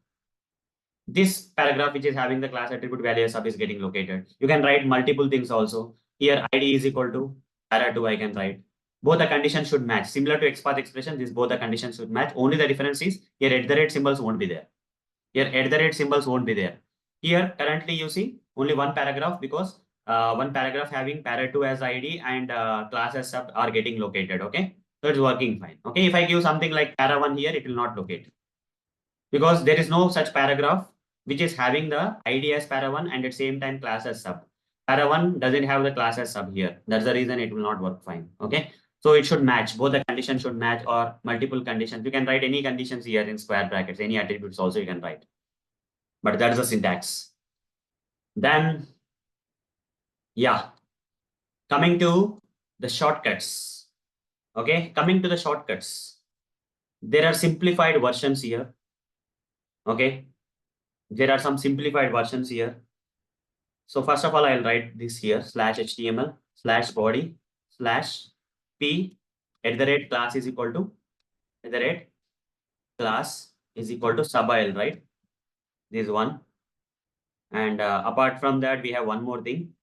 This paragraph, which is having the class attribute value sub, is getting located. You can write multiple things also. Here, ID is equal to para2, I can write. Both the conditions should match. Similar to XPath expression, these both the conditions should match. Only the difference is here @ symbols won't be there. Here @ symbols won't be there. Here currently you see only one paragraph because one paragraph having para2 as ID and class as sub are getting located. Okay, so it's working fine. Okay, if I give something like para1 here, it will not locate because there is no such paragraph which is having the ID as para1 and at same time class as sub. Para1 doesn't have the class as sub here. That's the reason it will not work fine. Okay, so it should match. Both the conditions should match or multiple conditions. You can write any conditions here in square brackets. Any attributes also you can write. But that's the syntax. Then, yeah, coming to the shortcuts. Okay, coming to the shortcuts. There are simplified versions here. Okay, there are some simplified versions here. So first of all, I'll write this here /HTML/body/p @class is equal to @class is equal to sub. I'll write this one. And apart from that, we have one more thing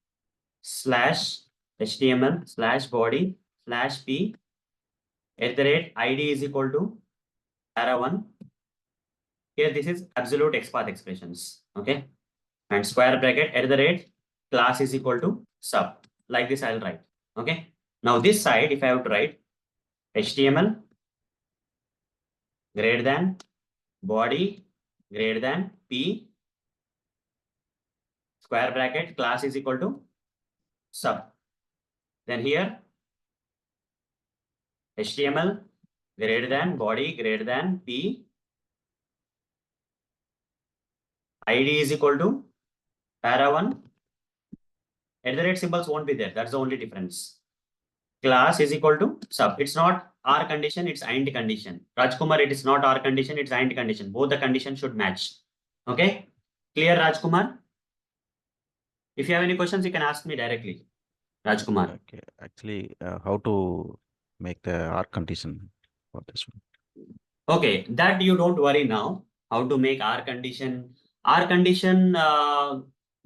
/HTML/body/p @ID is equal to para1. Here, this is absolute XPath expressions. Okay. And square bracket @class is equal to sub. Like this, I'll write. Okay. Now, this side, if I have to write HTML greater than body greater than p square bracket class is equal to sub. Then here, HTML greater than body greater than p ID is equal to para1. @symbols won't be there. That's the only difference. Class is equal to sub. It's not R condition, it's AND condition. Rajkumar, it is not R condition, it's AND condition. Both the conditions should match. Okay? Clear, Rajkumar? If you have any questions, you can ask me directly. Rajkumar. Okay, actually, how to make the R condition for this one? Okay, that you don't worry now. How to make R condition? R condition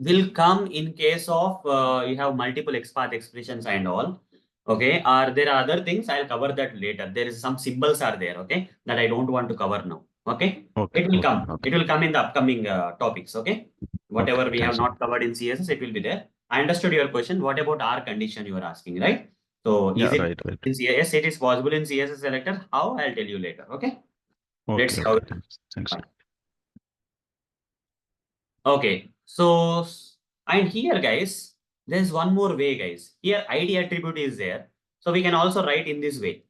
will come in case of you have multiple XPath expressions and all. Okay, or there are other things, I'll cover that later. There is some symbols are there, okay, that I don't want to cover now. Okay, Okay, it will okay, come. okay. It will come in the upcoming topics. Okay, whatever Okay, we have thanks. not covered in CSS, it will be there. I understood your question. What about R condition you are asking, right? So Yeah, is it right. in CSS? It is possible in CSS selector. How? I'll tell you later. Okay. Let's see Okay, how okay, it thanks. Okay, so and here guys, there's one more way, guys. Here ID attribute is there, so we can also write in this way.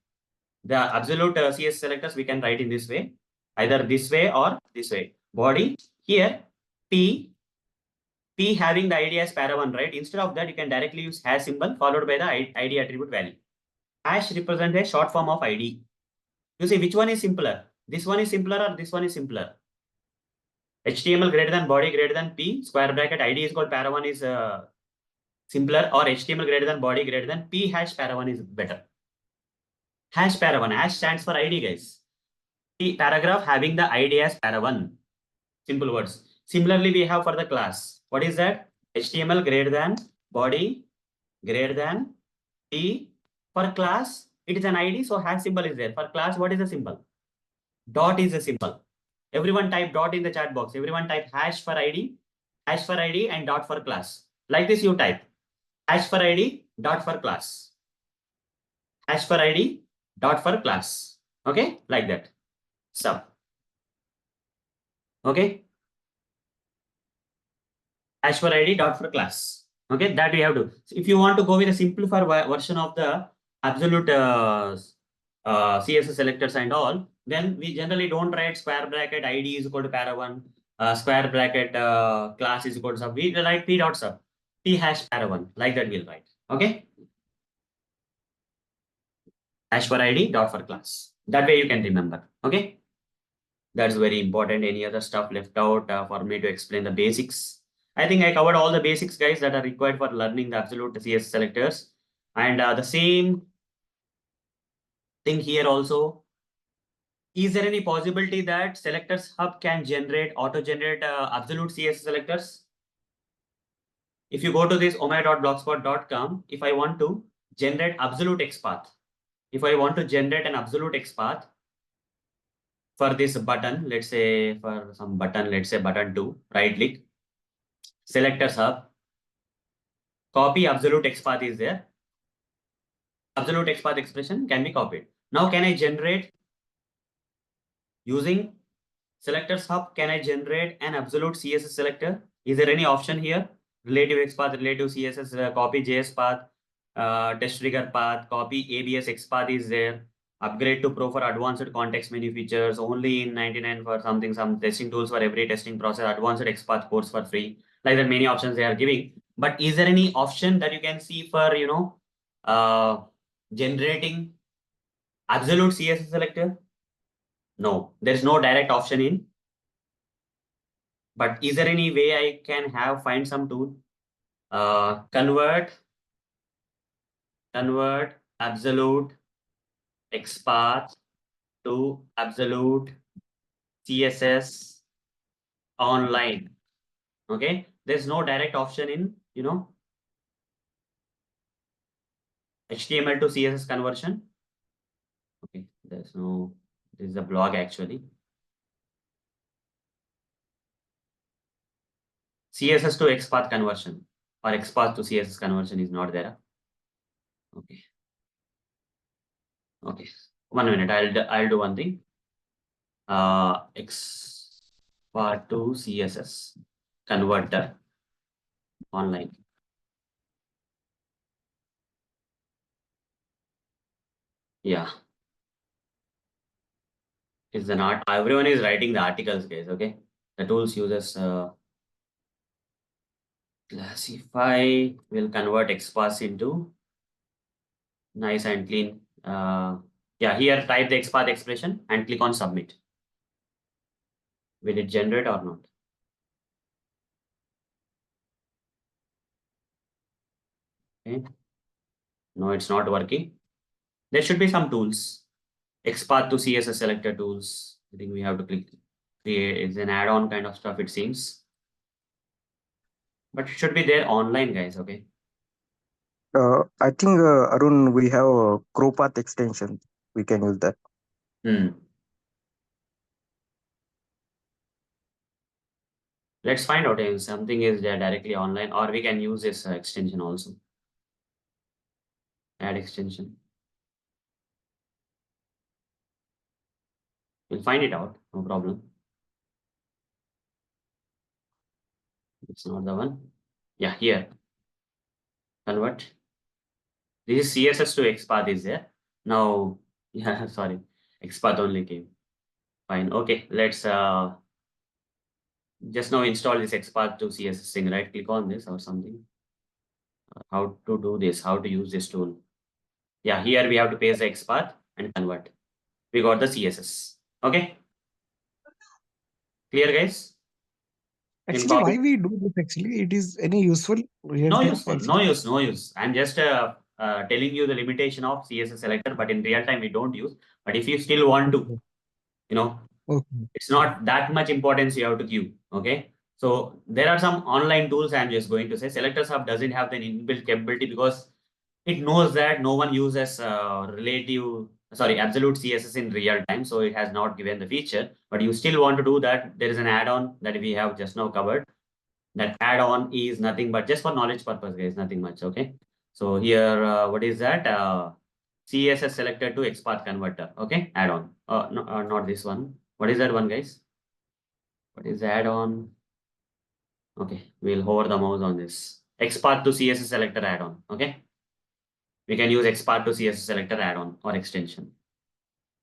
The absolute CSS selectors we can write in this way, either this way or this way. Body here P having the ID as para1, right? Instead of that, you can directly use hash symbol followed by the ID attribute value. Hash represents a short form of ID. You see which one is simpler? This one is simpler or this one is simpler? HTML greater than body greater than p square bracket ID is called para1 is simpler, or HTML greater than body greater than p hash para1 is better. Hash para1, hash stands for ID, guys. The paragraph having the ID as para1. Simple words. Similarly, we have for the class. What is that? HTML greater than body greater than p. For class, it is an ID, so hash symbol is there. For class, what is the symbol? Dot is the symbol. Everyone type dot in the chat box. Everyone type hash for ID and dot for class. Like this you type hash for ID, dot for class. Hash for ID, dot for class. Okay, like that. Sub. Okay. Hash for ID, dot for class. Okay, that we have to. So if you want to go with a simplified version of the absolute CSS selectors and all, then we generally don't write square bracket ID is equal to para1, square bracket class is equal to sub. We write p dot sub, p hash para1, like that we'll write. Okay. Hash for ID, dot for class. That way you can remember. Okay. That's very important. Any other stuff left out for me to explain the basics? I think I covered all the basics, guys, that are required for learning the Absolute CSS selectors. And the same thing here also. Is there any possibility that Selectors Hub can auto-generate Absolute CSS selectors? If you go to this omega.blogspot.com, if I want to generate Absolute XPath, if I want to generate an Absolute XPath for this button, let's say for some button, let's say button 2, right click, Selectors Hub, copy Absolute XPath is there. Absolute XPath expression can be copied. Now, can I generate using Selectors Hub? Can I generate an Absolute CSS selector? Is there any option here? Relative XPath, relative CSS, copy JS path, test trigger path, copy ABS XPath is there. Upgrade to Pro for advanced context menu features, only in 99 for something, some testing tools for every testing process, advanced XPath course for free. Like that, many options they are giving. But is there any option that you can see for, generating Absolute CSS selector? No, there is no direct option in. But is there any way I can find some tool? Convert Absolute XPath to Absolute CSS online. Okay, there's no direct option in, HTML to CSS conversion. Okay, this is a blog actually. CSS to XPath conversion or XPath to CSS conversion is not there. Okay. Okay. 1 minute. I'll do one thing. XPath to CSS converter online. Yeah. It's an art. Everyone is writing the articles, guys. Okay. The tools uses classify will convert XPath into nice and clean. Yeah, here type the XPath expression and click on submit. Will it generate or not? Okay. No, it's not working. There should be some tools. XPath to CSS selector tools. I think we have to click create. It's an add-on kind of stuff, it seems. But it should be there online, guys. Okay. I think Arun, we have a CrowPath extension. We can use that. Let's find out if something is there directly online, or we can use this extension also. Add extension. We'll find it out, no problem. It's not the one. Yeah, here. Convert. This is CSS to XPath is there. Now, yeah, sorry. XPath only came. Fine. Okay, let's just now install this XPath to CSS thing, right? Click on this or something. How to do this, how to use this tool. Yeah, here we have to paste the XPath and convert. We got the CSS. Okay. Clear, guys? Actually, why we do this actually? It is any useful real No time use, also? no use, no use. I'm just telling you the limitation of CSS selector, but in real time we don't use. But if you still want to, it's not that much importance you have to give. Okay. So there are some online tools I'm just going to say. Selectors Hub doesn't have the inbuilt capability because it knows that no one uses absolute CSS in real time. So it has not given the feature, but you still want to do that. There is an add-on that we have just now covered. That add-on is nothing but just for knowledge purpose, guys, nothing much. Okay. So here, what is that? CSS selector to XPath converter. Okay. Add-on. No, not this one. What is that one, guys? What is the add-on? Okay. We'll hover the mouse on this. XPath to CSS selector add-on. Okay. We can use XPath to CSS selector add-on or extension.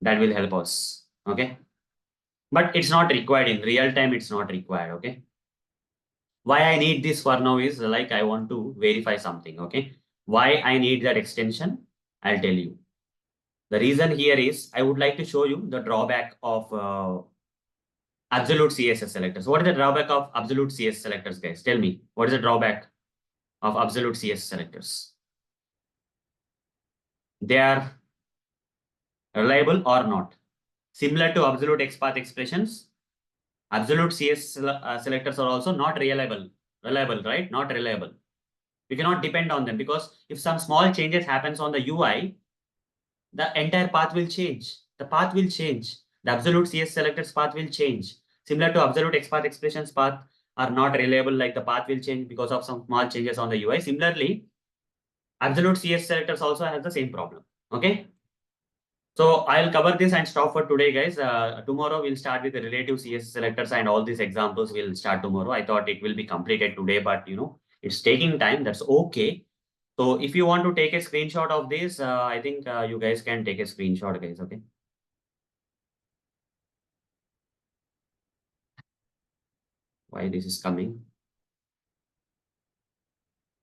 That will help us. Okay. But it's not required in real time. It's not required. Okay. Why I need this for now is like I want to verify something. Okay. Why I need that extension, I'll tell you. The reason here is I would like to show you the drawback of Absolute CSS selectors. What is the drawback of absolute CSS selectors, guys? Tell me, what is the drawback of absolute CSS selectors? They are reliable or not? Similar to absolute XPath expressions, absolute CSS selectors are also not reliable, right? Not reliable. We cannot depend on them because if some small changes happens on the UI, the entire path will change. The path will change. The absolute CSS selectors path will change. Similar to absolute XPath expressions path are not reliable, like the path will change because of some small changes on the UI. Similarly, absolute CSS selectors also have the same problem. Okay. So I'll cover this and stop for today, guys. Tomorrow we'll start with the relative CSS selectors and all these examples will start tomorrow. I thought it will be completed today, but it's taking time. That's okay. So if you want to take a screenshot of this, I think you guys can take a screenshot, guys. Okay. Why this is coming?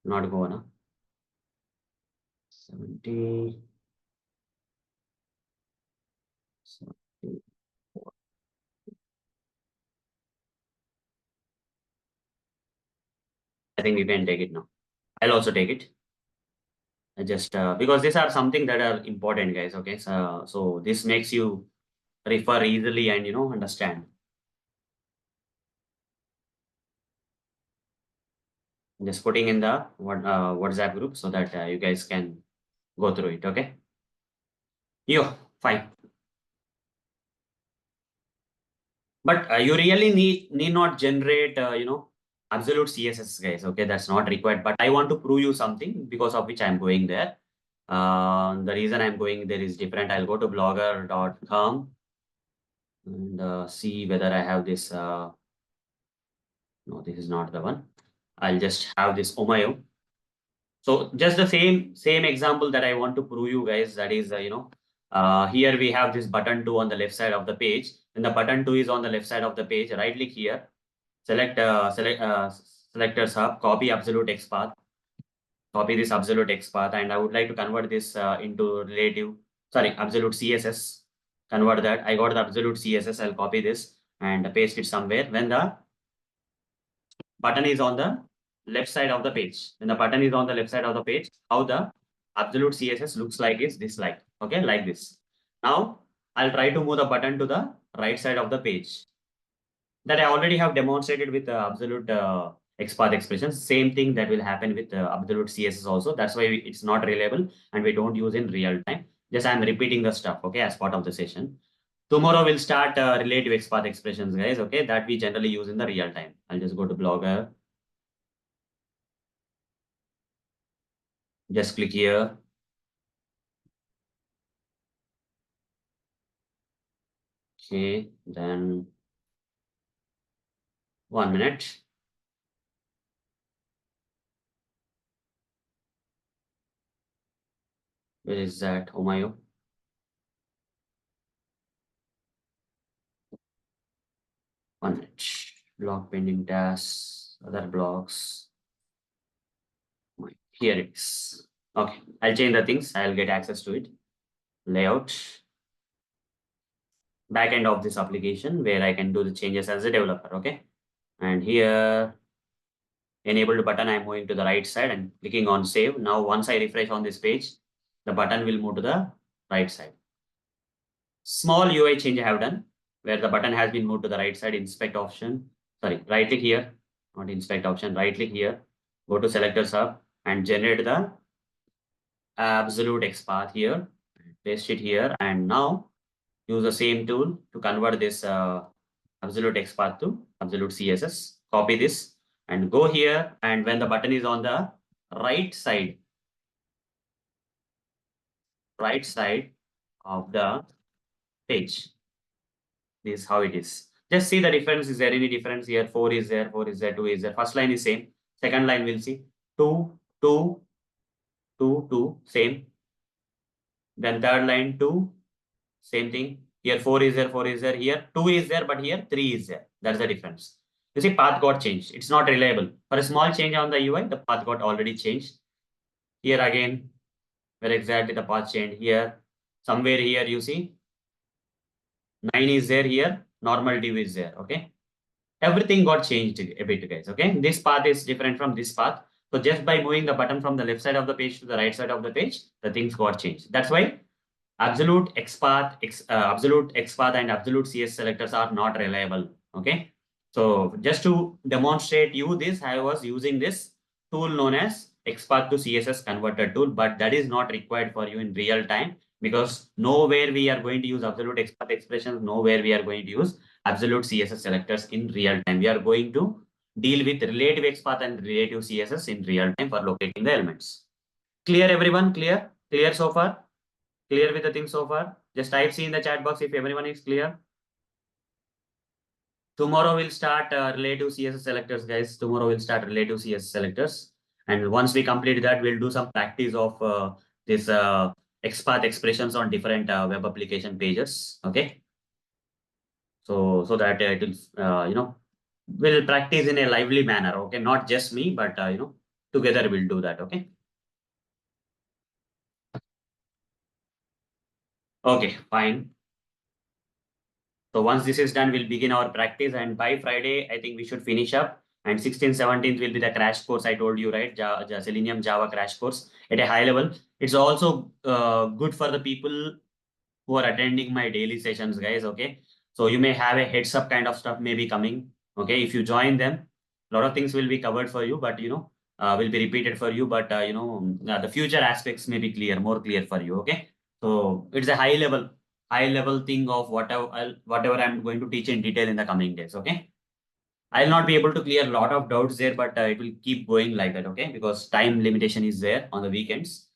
Not gonna. 70. 74. I think you can take it now. I'll also take it. I just because these are something that are important, guys. Okay, so this makes you refer easily and understand. Just putting in the WhatsApp group so that you guys can go through it. Okay. Fine. But you really need not generate absolute CSS, guys. Okay, that's not required. But I want to prove you something because of which I'm going there. The reason I'm going there is different. I'll go to blogger.com and see whether I have this. No, this is not the one. I'll just have this Omayo. So just the same example that I want to prove you guys. That is, here we have this button 2 on the left side of the page. When the button 2 is on the left side of the page, right click here, select selectors hub, copy absolute XPath, copy this absolute XPath, and I would like to convert this into absolute CSS. Convert that. I got the absolute CSS. I'll copy this and paste it somewhere. When the button is on the left side of the page, when the button is on the left side of the page, how the absolute CSS looks like is this, okay, like this. Now I'll try to move the button to the right side of the page. That I already have demonstrated with absolute XPath expressions. Same thing that will happen with absolute CSS also. That's why it's not reliable and we don't use in real time. Just I'm repeating the stuff, okay, as part of the session. Tomorrow we'll start relative XPath expressions, guys, okay, that we generally use in the real time. I'll just go to Blogger. Just click here. Okay, then 1 minute. Where is that? Omayo. One minute. Block pending tasks, other blocks. Here it is. Okay, I'll change the things. I'll get access to it. Layout. Backend of this application where I can do the changes as a developer. Okay, and here enabled button, I'm moving to the right side and clicking on save. Now, once I refresh on this page, the button will move to the right side. Small UI change I have done where the button has been moved to the right side. Inspect option. Sorry, right click here, not inspect option. Right click here, go to selectors hub and generate the absolute XPath here. Paste it here, and now use the same tool to convert this absolute XPath to absolute CSS. Copy this and go here, and when the button is on the right side of the page, this is how it is. Just see the difference. Is there any difference here? 4 is there, 4 is there, 2 is there. First line is same. Second line we'll see 2, 2, 2, 2, same. Then third line 2, same thing. Here 4 is there, 4 is there. Here 2 is there, but here 3 is there. That's the difference. You see, path got changed. It's not reliable. For a small change on the UI, the path got already changed. Here again, where exactly the path changed. Here, somewhere here, you see 9 is there here. normal div is there. Okay. Everything got changed a bit, guys. Okay. This path is different from this path. So just by moving the button from the left side of the page to the right side of the page, the things got changed. That's why absolute XPath, absolute XPath and absolute CS selectors are not reliable. Okay. So just to demonstrate you this, I was using this tool known as XPath to CSS converter tool, but that is not required for you in real time because nowhere we are going to use absolute XPath expressions, nowhere we are going to use absolute CSS selectors in real time. We are going to deal with relative XPath and relative CSS in real time for locating the elements. Clear, everyone? Clear? Clear so far? Clear with the thing so far? Just type C in the chat box if everyone is clear. Tomorrow we'll start relative CSS selectors, guys. Tomorrow we'll start relative CSS selectors. And once we complete that, we'll do some practice of this XPath expressions on different web application pages. Okay. So that it will, we'll practice in a lively manner. Okay. Not just me, but, together we'll do that. Okay. Okay, fine. So once this is done, we'll begin our practice. And by Friday, I think we should finish up. And 16th, 17th will be the crash course I told you, right? Selenium Java crash course at a high level. It's also good for the people who are attending my daily sessions, guys. Okay. So you may have a heads up kind of stuff may be coming. Okay. If you join them, a lot of things will be covered for you, but will be repeated for you. But the future aspects may be clear, more clear for you. Okay. So it's a high level thing of whatever I'm going to teach in detail in the coming days. Okay. I'll not be able to clear a lot of doubts there, but it will keep going like that. Okay. Because time limitation is there on the weekends.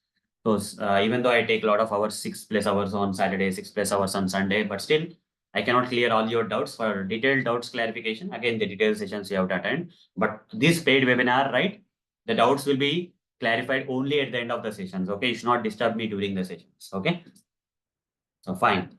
So even though I take a lot of hours, 6+ hours on Saturday, 6+ hours on Sunday, but still I cannot clear all your doubts. For detailed doubts clarification, again, the detailed sessions you have to attend. But this paid webinar, right? The doubts will be clarified only at the end of the sessions. Okay. You should not disturb me during the sessions. Okay. So fine.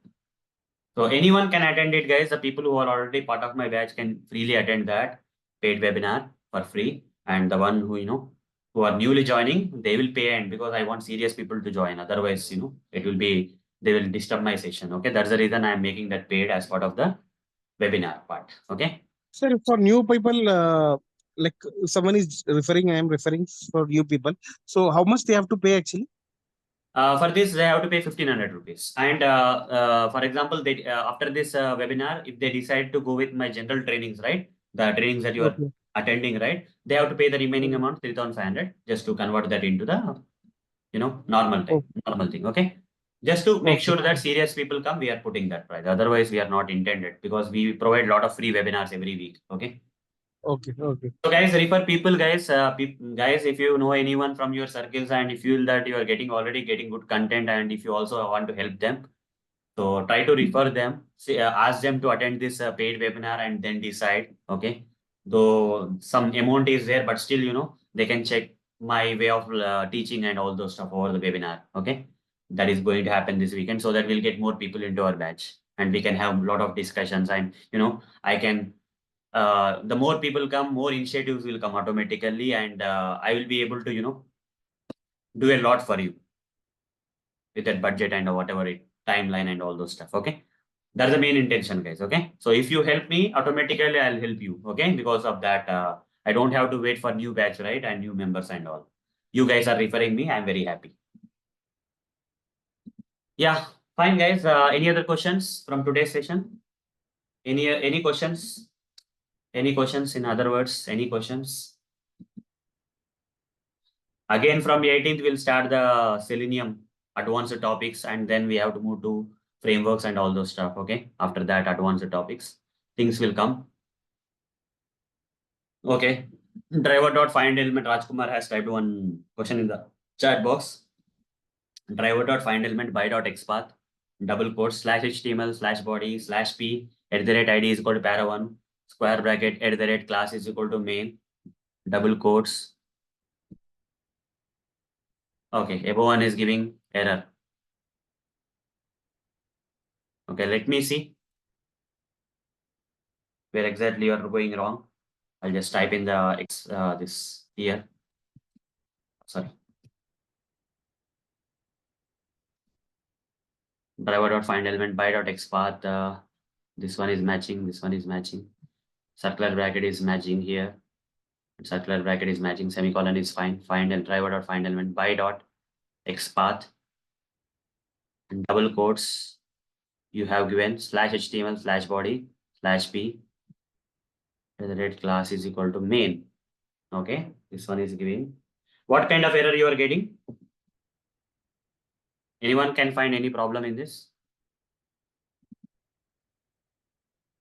So anyone can attend it, guys. The people who are already part of my batch can freely attend that paid webinar for free. And the one who are newly joining, they will pay, and because I want serious people to join. Otherwise, they will disturb my session. Okay. That's the reason I'm making that paid as part of the webinar part. Okay. Sir, for new people, like someone is referring, I am referring for new people. So how much they have to pay actually? For this, they have to pay 1,500 rupees. And for example, they after this webinar, if they decide to go with my general trainings, right? The trainings that you are attending, right? They have to pay the remaining amount, 3,500, just to convert that into the, normal time, normal thing. Okay. Just to make sure that serious people come, we are putting that price. Otherwise, we are not intended because we provide a lot of free webinars every week. Okay. Okay. So guys, refer people, guys. Guys, if you know anyone from your circles and you feel that you are already getting good content, and if you also want to help them, so try to refer them. Ask them to attend this paid webinar and then decide. Okay. Though some amount is there, but still, they can check my way of teaching and all those stuff over the webinar. Okay. That is going to happen this weekend, so that we'll get more people into our batch and we can have a lot of discussions. And I can the more people come, more initiatives will come automatically, and I will be able to, do a lot for you with that budget and whatever timeline and all those stuff. Okay. That's the main intention, guys. Okay. So if you help me, automatically I'll help you. Okay. Because of that, I don't have to wait for new batch, right? And new members and all. You guys are referring me. I'm very happy. Yeah. Fine, guys. Any other questions from today's session? Any questions? Any questions? In other words, any questions? Again, from 18th, we'll start the Selenium advanced topics, and then we have to move to frameworks and all those stuff. Okay. After that, advanced topics, things will come. Okay. Driver.find element. Rajkumar has typed one question in the chat box. Driver.find element by.xpath double quotes /HTML/body/p @ID is equal to para1 square bracket @class is equal to main double quotes. Okay, above one is giving error. Okay, let me see where exactly you are going wrong. I'll just type in the this here. Sorry. Driver.find element by.xpath This one is matching. This one is matching. Circular bracket is matching here. Circular bracket is matching. Semicolon is fine. Find and driver dot find element by dot XPath. And double quotes. You have given slash HTML slash body slash P. The red class is equal to main. Okay. This one is giving. What kind of error you are getting? Anyone can find any problem in this?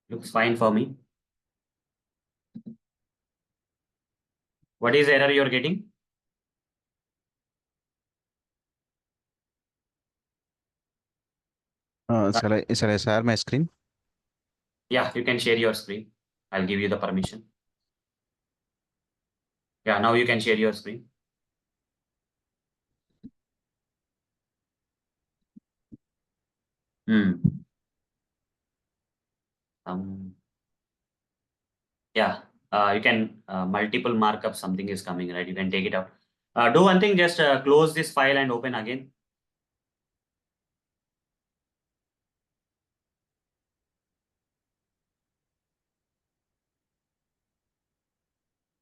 Looks fine for me. What is the error you are getting? Shall I share my screen? Yeah, you can share your screen. I'll give you the permission. Yeah, now you can share your screen. Yeah, you can multiple markup, something is coming, right? You can take it out. Do one thing, just close this file and open again.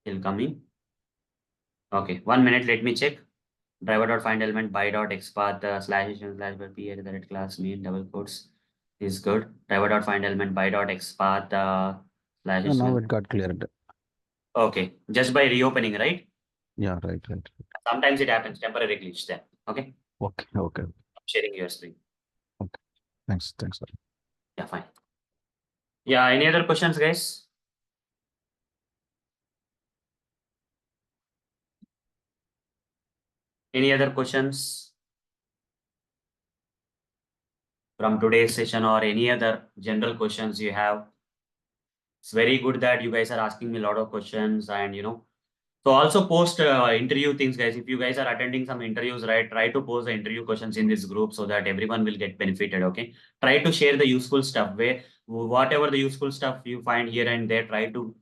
It'll come in. Okay, 1 minute, let me check. Driver dot find element by dot XPath slash slash p at the red class main double quotes is good. Driver dot find element by dot XPath slash. Now it got cleared. Okay, just by reopening, right? Yeah, right. Sometimes it happens, temporary glitch there. Okay. Okay. I'm sharing your screen. Okay. Thanks. Sir. Yeah, fine. Yeah, any other questions, guys? Any other questions from today's session or any other general questions you have? It's very good that you guys are asking me a lot of questions, and so also post interview things, guys. If you guys are attending some interviews, right, try to post the interview questions in this group so that everyone will get benefited. Okay, try to share the useful stuff, where whatever the useful stuff you find here and there, try to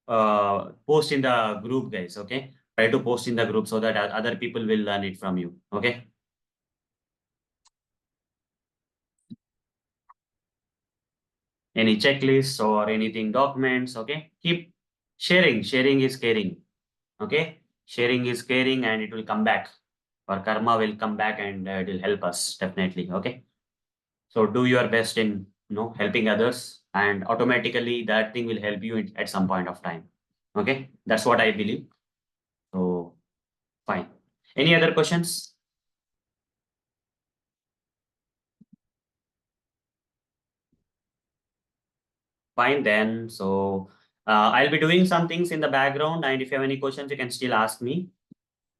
post in the group, guys. Okay, try to post in the group so that other people will learn it from you. Okay. Any checklists or anything, documents. Okay, keep sharing. Sharing is caring. Okay, sharing is caring, and it will come back. Our karma will come back, and it will help us definitely. Okay, so do your best in helping others, and automatically that thing will help you at some point of time. Okay, that's what I believe. So fine. Any other questions? Fine then. So I'll be doing some things in the background, and if you have any questions, you can still ask me.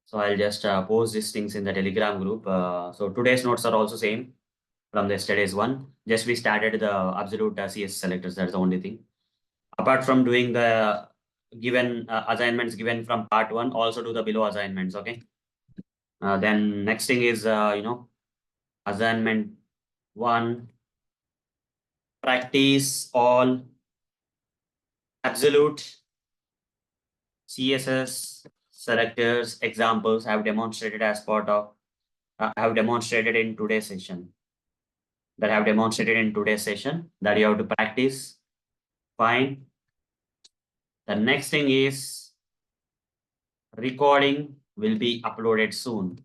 So I'll just post these things in the Telegram group. So today's notes are also same from yesterday's one. Just we started the Absolute CSS Selectors. That's the only thing. Apart from doing the given assignments given from part 1, also do the below assignments. Okay. Then next thing is assignment 1. Practice all Absolute CSS Selectors examples I have demonstrated as part of I have demonstrated in today's session. That I have demonstrated in today's session that you have to practice. Fine. The next thing is recording will be uploaded soon.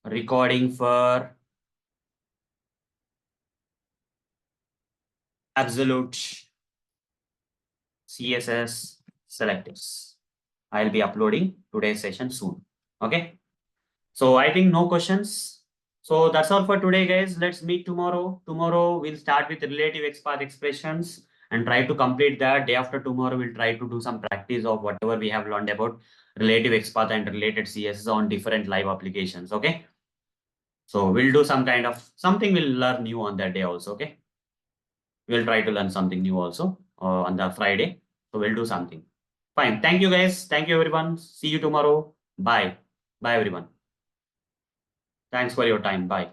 Recording for Absolute CSS Selectors. I'll be uploading today's session soon. Okay. So I think no questions. So that's all for today, guys. Let's meet tomorrow. Tomorrow we'll start with relative XPath expressions and try to complete that. Day after tomorrow, we'll try to do some practice of whatever we have learned about relative XPath and related CSS on different live applications. Okay. So we'll do some kind of something we'll learn new on that day also. Okay. We'll try to learn something new also on the Friday. So we'll do something. Fine. Thank you, guys. Thank you, everyone. See you tomorrow. Bye. Bye, everyone. Thanks for your time. Bye.